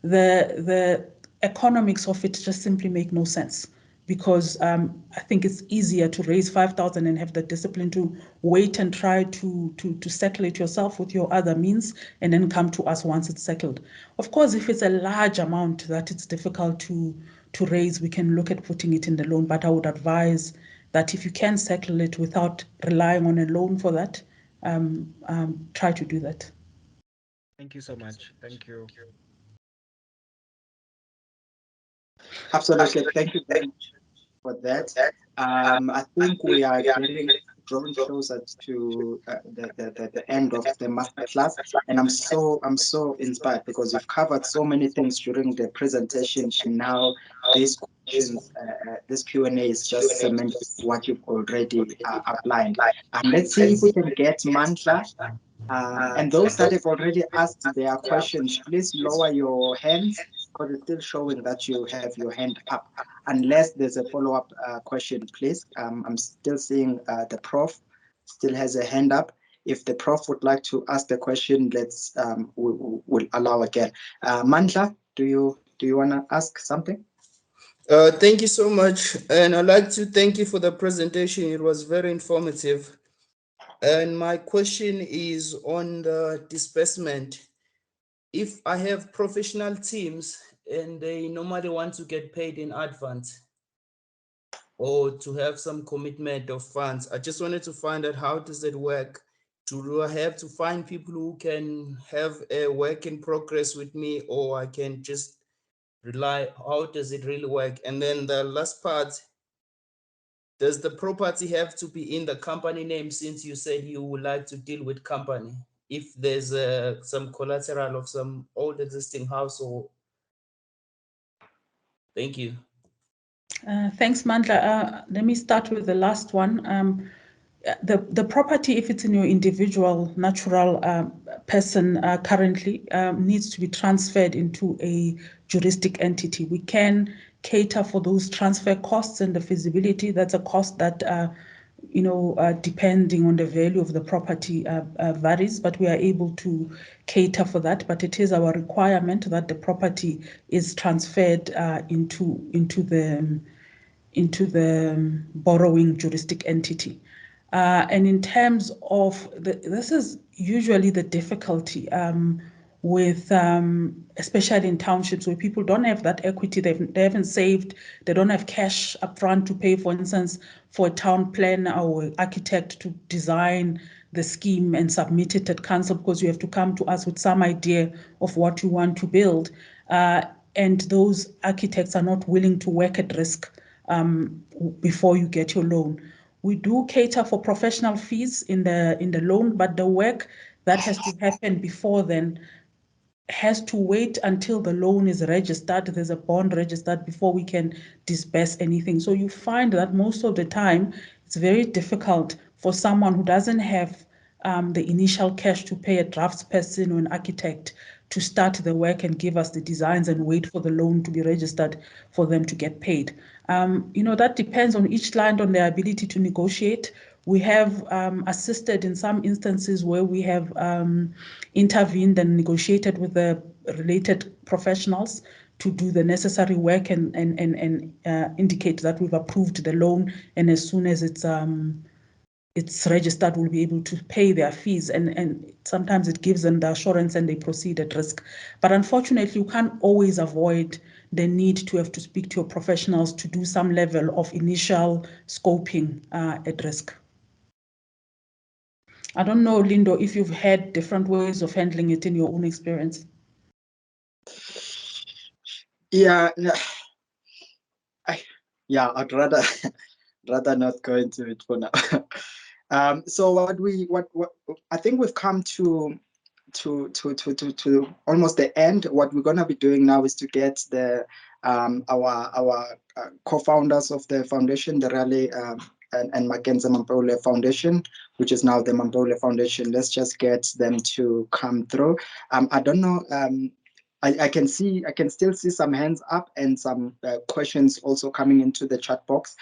The economics of it just simply make no sense, because I think it's easier to raise 5,000 and have the discipline to wait and try to settle it yourself with your other means and then come to us once it's settled. Of course, if it's a large amount that it's difficult to raise, we can look at putting it in the loan, but I would advise that if you can settle it without relying on a loan for that, try to do that. Thank you so much. Thank you. Absolutely. Thank you very much for that. I think we are drawing closer to the end of the masterclass, and I'm so inspired because you've covered so many things during the presentation, and now these questions, this Q&A is just cementing what you've already outlined. Let's see if we can get Mandla. And those that have already asked their questions, please lower your hands, because it's still showing that you have your hand up. Unless there's a follow-up question, please. I'm still seeing the prof still has a hand up. If the prof would like to ask the question, we'll allow again. Mandla, do you want to ask something? Thank you so much. And I'd like to thank you for the presentation. It was very informative. And my question is on the disbursement. If I have professional teams and they normally want to get paid in advance or to have some commitment of funds, I just wanted to find out, how does it work? Do I have to find people who can have a work in progress with me, or I can just rely? How does it really work? And then the last part, Does the property have to be in the company name, since you said you would like to deal with company? If there's some collateral of some old existing house, or thank you. Thanks, Mandla. Let me start with the last one. The property, if it's in your individual natural person currently, needs to be transferred into a juristic entity. We can cater for those transfer costs and the feasibility. That's a cost that depending on the value of the property varies, but we are able to cater for that. But it is our requirement that the property is transferred into the borrowing juristic entity. And in terms of this is usually the difficulty with, especially in townships where people don't have that equity, they haven't saved, they don't have cash upfront to pay, for instance, for a town planner or architect to design the scheme and submit it at council, because you have to come to us with some idea of what you want to build. And those architects are not willing to work at risk before you get your loan. We do cater for professional fees in the loan, but the work that has to happen before then has to wait until the loan is registered. There's a bond registered before we can disburse anything. So you find that most of the time it's very difficult for someone who doesn't have the initial cash to pay a draftsperson or an architect to start the work and give us the designs and wait for the loan to be registered for them to get paid. That depends on each client, on their ability to negotiate. We have assisted in some instances where we have intervened and negotiated with the related professionals to do the necessary work and indicate that we've approved the loan, and as soon as it's registered, we'll be able to pay their fees, and sometimes it gives them the assurance and they proceed at risk. But unfortunately, you can't always avoid the need to have to speak to your professionals to do some level of initial scoping at risk. I don't know, Lindo, if you've had different ways of handling it in your own experience. Yeah, I'd rather not go into it for now. So what I think we've come to almost the end. What we're gonna be doing now is to get the our co-founders of the foundation, the Raleigh and Mackenzie Mampole Foundation, which is now the Mampole Foundation. Let's just get them to come through. I don't know. I can still see some hands up and some questions also coming into the chat box.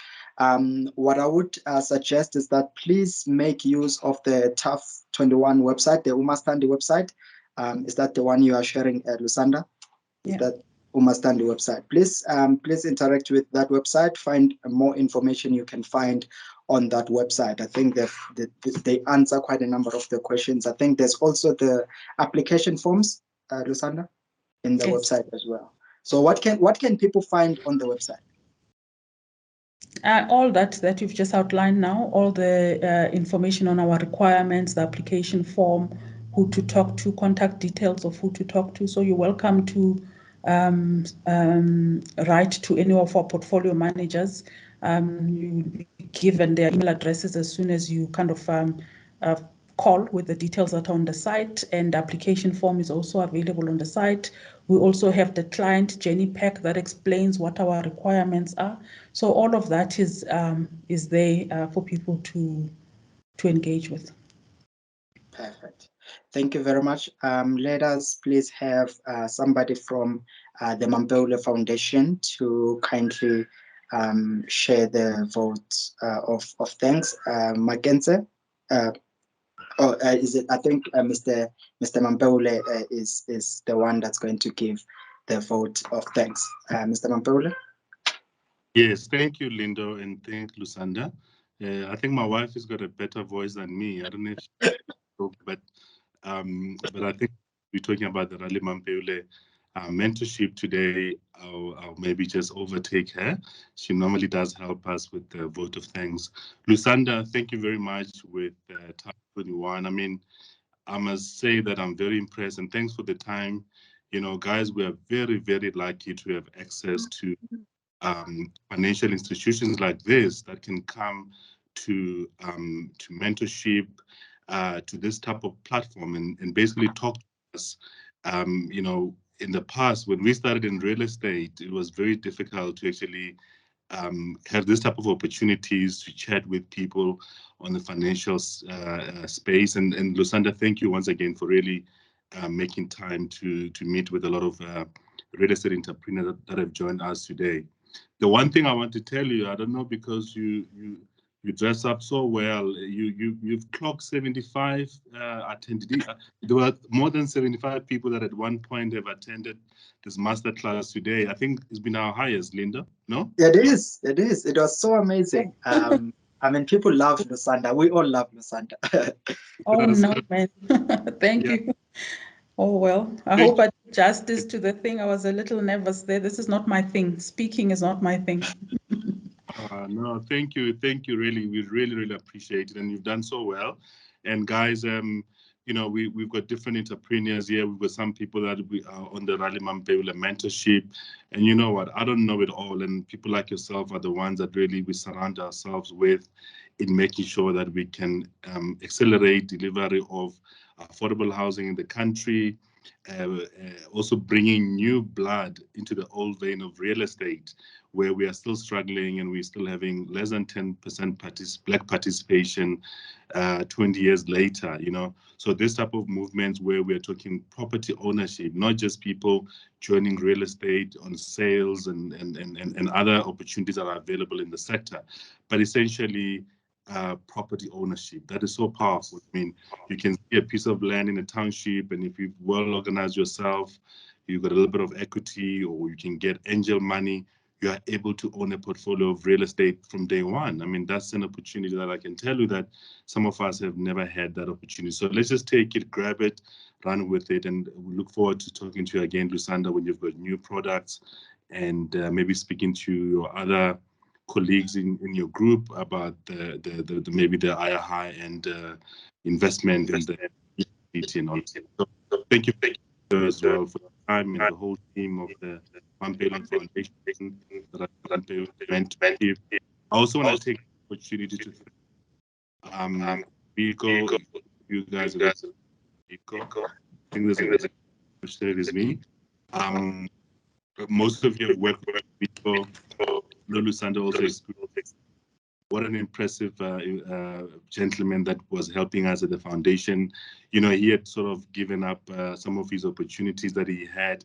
What I would suggest is that please make use of the TAF21 website, the Umastandi website. Is that the one you are sharing, Lusanda? Is that Umastandi website? Please interact with that website. Find more information you can find on that website. I think they answer quite a number of the questions. I think there's also the application forms, Lusanda, in the website as well. So what can people find on the website? All that you've just outlined now, all the information on our requirements, the application form, who to talk to, contact details of who to talk to. So you're welcome to write to any of our portfolio managers. You'll be given their email addresses as soon as you kind of call with the details that are on the site, and the application form is also available on the site. We also have the client journey pack that explains what our requirements are. So all of that is there for people to engage with. Perfect. Thank you very much. Let us please have somebody from the Mampole Foundation to kindly share the vote of thanks. Mackenzie, is it? I think Mr. Mampole is the one that's going to give the vote of thanks. Mr. Mampole. Yes, thank you, Lindo, and thank Lusanda. I think my wife has got a better voice than me. I don't know if she talk, but I think we're talking about the Raleigh Mampole mentorship today. I'll maybe just overtake her. She normally does help us with the vote of thanks. Lusanda, thank you very much with TAF21. I mean, I must say that I'm very impressed, and thanks for the time. You know, guys, we are very, very lucky to have access to financial institutions like this that can come to mentorship, to this type of platform and basically talk to us. You know, in the past, when we started in real estate, it was very difficult to actually have this type of opportunities to chat with people on the financial space. And Lusanda, thank you once again for really making time to meet with a lot of real estate entrepreneurs that have joined us today. The one thing I want to tell you, I don't know, because you dress up so well. You've clocked 75 attendees. There were more than 75 people that at one point have attended this masterclass today. I think it's been our highest, Linda. No? It is. It is. It was so amazing. I mean, people love Lusanda. We all love Lusanda. Oh no, man. Thank you. Oh, well, I hope I did justice to the thing. I was a little nervous there. This is not my thing. Speaking is not my thing. No, thank you. Thank you, really. We really, really appreciate it. And you've done so well. And guys, you know, we've got different entrepreneurs here. We've got some people that we are on the Rally Mampela mentorship. And you know what? I don't know it all. And people like yourself are the ones that really we surround ourselves with in making sure that we can accelerate delivery of affordable housing in the country. Also bringing new blood into the old vein of real estate, where we are still struggling and we're still having less than 10% Black participation 20 years later, you know. So this type of movements where we're talking property ownership, not just people joining real estate on sales and other opportunities that are available in the sector, but essentially property ownership. That is so powerful. I mean, you can see a piece of land in a township, and if you've well organized yourself, you've got a little bit of equity, or you can get angel money, you are able to own a portfolio of real estate from day one. I mean, that's an opportunity that I can tell you that some of us have never had that opportunity. So let's just take it, grab it, run with it, and we look forward to talking to you again, Lusanda, when you've got new products and maybe speaking to your other colleagues in your group about the maybe the high and investment and the and all. So thank you as well for the time and the whole team of the Mampela Foundation that I meant to give. I also want to take the opportunity to thank Vico, you guys are Vico. I think there's a question is me. Most of you have worked with Vico. Lulu Sanda also is what an impressive gentleman that was helping us at the foundation. You know, he had sort of given up some of his opportunities that he had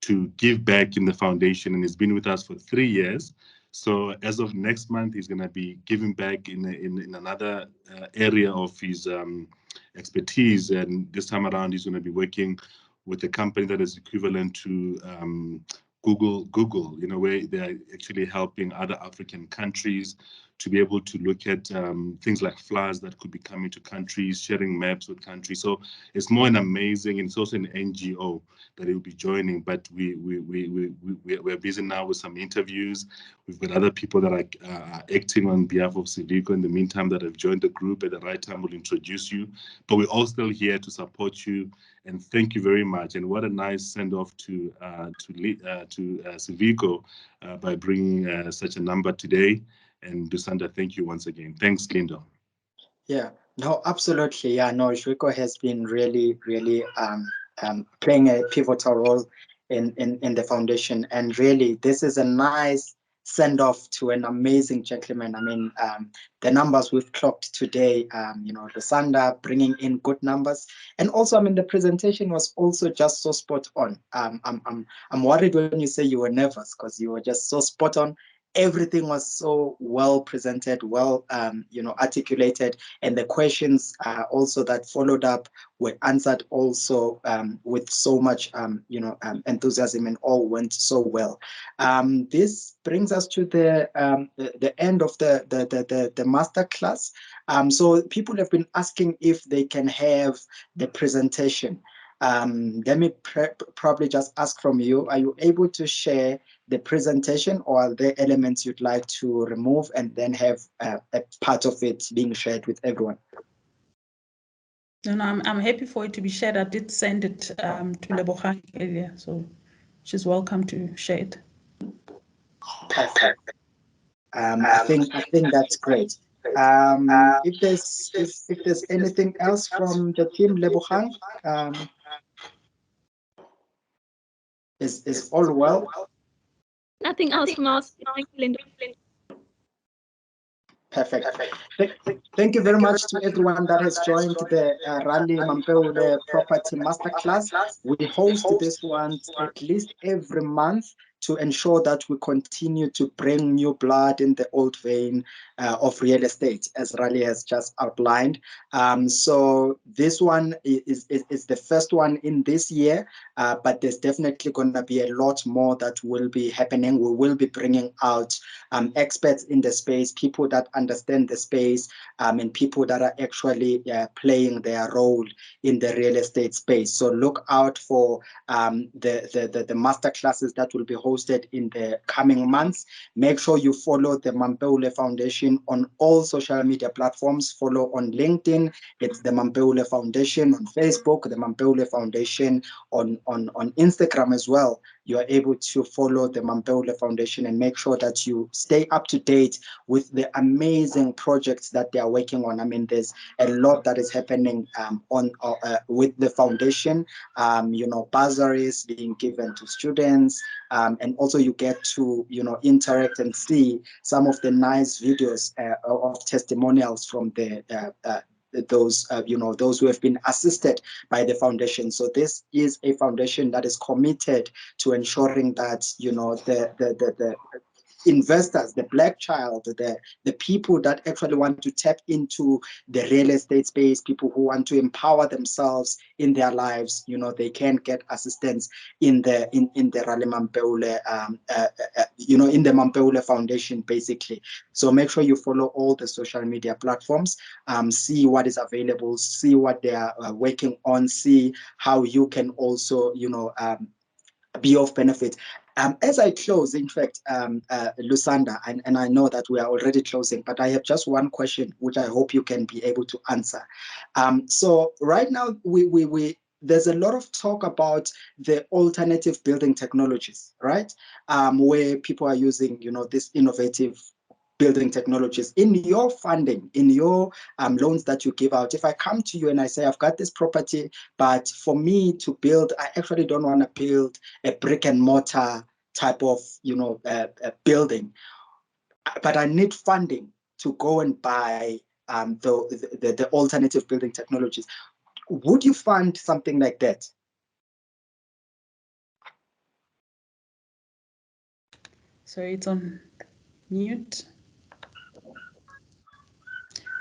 to give back in the foundation, and he's been with us for 3 years. So as of next month, he's going to be giving back in another area of his expertise, and this time around, he's going to be working with a company that is equivalent to Google, you know, where they're actually helping other African countries to be able to look at things like floods that could be coming to countries, sharing maps with countries. So it's more an amazing, and it's also an NGO that he will be joining. But we're busy now with some interviews. We've got other people that are acting on behalf of Civico in the meantime that have joined the group. At the right time, we'll introduce you. But we're all still here to support you. And thank you very much. And what a nice send-off to Civico by bringing such a number today. And Lusanda, thank you once again. Thanks, Lindo. Yeah, no, absolutely. Yeah, no, Shwiko has been really, really playing a pivotal role in the foundation. And really, this is a nice send-off to an amazing gentleman. I mean, the numbers we've clocked today, you know, Lusanda bringing in good numbers. And also, I mean, the presentation was also just so spot on. I'm worried when you say you were nervous, because you were just so spot on. Everything was so well presented, well, you know, articulated, and the questions also that followed up were answered also with so much, you know, enthusiasm, and all went so well. This brings us to the end of the master class. So people have been asking if they can have the presentation. Let me probably just ask from you, are you able to share the presentation, or are there elements you'd like to remove and then have a part of it being shared with everyone? No, I'm happy for it to be shared. I did send it to Lebogang earlier, so she's welcome to share it. Perfect. I think that's great. If there's anything else from the team, Lebogang, is all well? Nothing else from us. Thank you, Linda. Perfect. Thank you very much to everyone that has joined the Rally Mampeule Property Masterclass. We host this one at least every month to ensure that we continue to bring new blood in the old vein of real estate, as Rally has just outlined. So this one is the first one in this year, but there's definitely going to be a lot more that will be happening. We will be bringing out experts in the space, people that understand the space, and people that are actually playing their role in the real estate space. So look out for the master classes that will be hosted in the coming months. Make sure you follow the Mampeule Foundation on all social media platforms. Follow on LinkedIn, it's the Mampeule Foundation. On Facebook, the Mampeule Foundation. On Instagram as well, you are able to follow the Mampeule Foundation and make sure that you stay up to date with the amazing projects that they are working on. I mean, there's a lot that is happening with the foundation, bursaries being given to students, and also you get to, interact and see some of the nice videos of testimonials from those who have been assisted by the foundation. So this is a foundation that is committed to ensuring that the investors, the black child, the people that actually want to tap into the real estate space, people who want to empower themselves in their lives, they can get assistance in the Rally Mampeule, in the Mampeule Foundation, basically. So make sure you follow all the social media platforms, see what is available, see what they are working on, see how you can also, be of benefit. As I close, in fact, Lusanda, and I know that we are already closing, but I have just one question, which I hope you can be able to answer. So right now, there's a lot of talk about the alternative building technologies, right? Where people are using, this innovative building technologies in your funding, in your loans that you give out. If I come to you and I say, I've got this property, but for me to build, I actually don't want to build a brick and mortar type of, building, but I need funding to go and buy the alternative building technologies. Would you fund something like that? Sorry, it's on mute.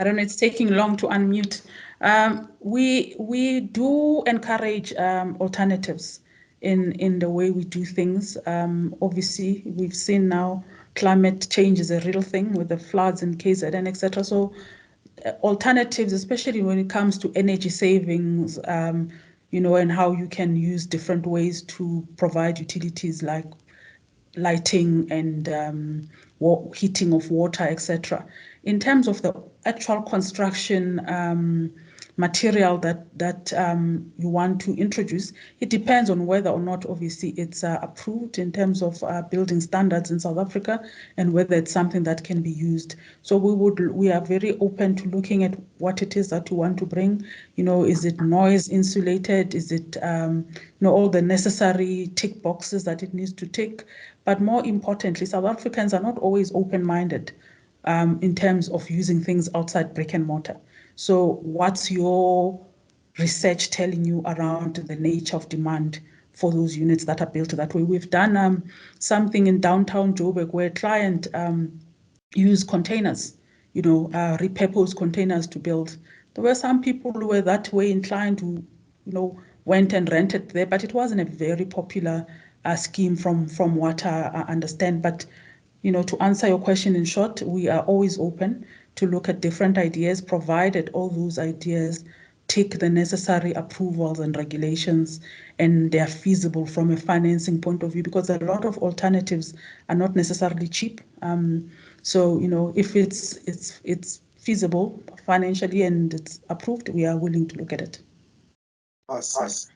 I don't know, it's taking long to unmute. We do encourage alternatives in the way we do things. Obviously, we've seen now climate change is a real thing with the floods in KZN, etc. So alternatives, especially when it comes to energy savings, and how you can use different ways to provide utilities like lighting and heating of water, etc. In terms of the actual construction material that you want to introduce, it depends on whether or not, obviously, it's approved in terms of building standards in South Africa and whether it's something that can be used. So we are very open to looking at what it is that you want to bring. Is it noise insulated? Is it all the necessary tick boxes that it needs to tick? But more importantly, South Africans are not always open-minded in terms of using things outside brick and mortar. So what's your research telling you around the nature of demand for those units that are built that way? We've done something in downtown Joburg where a client used containers, repurposed containers to build. There were some people who were that way inclined who, went and rented there, but it wasn't a very popular scheme from what I understand. But to answer your question in short, we are always open to look at different ideas, provided all those ideas take the necessary approvals and regulations and they are feasible from a financing point of view, because a lot of alternatives are not necessarily cheap. So, if it's feasible financially and it's approved, we are willing to look at it. Awesome.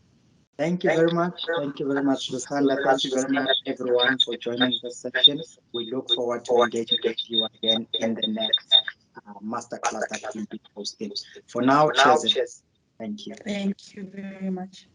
Thank you very much. Thank you very much, Lusanda. Thank you very much, everyone, for joining this session. We look forward to engaging with you again in the next masterclass that will be posted. For now, cheers. Thank you. Thank you very much.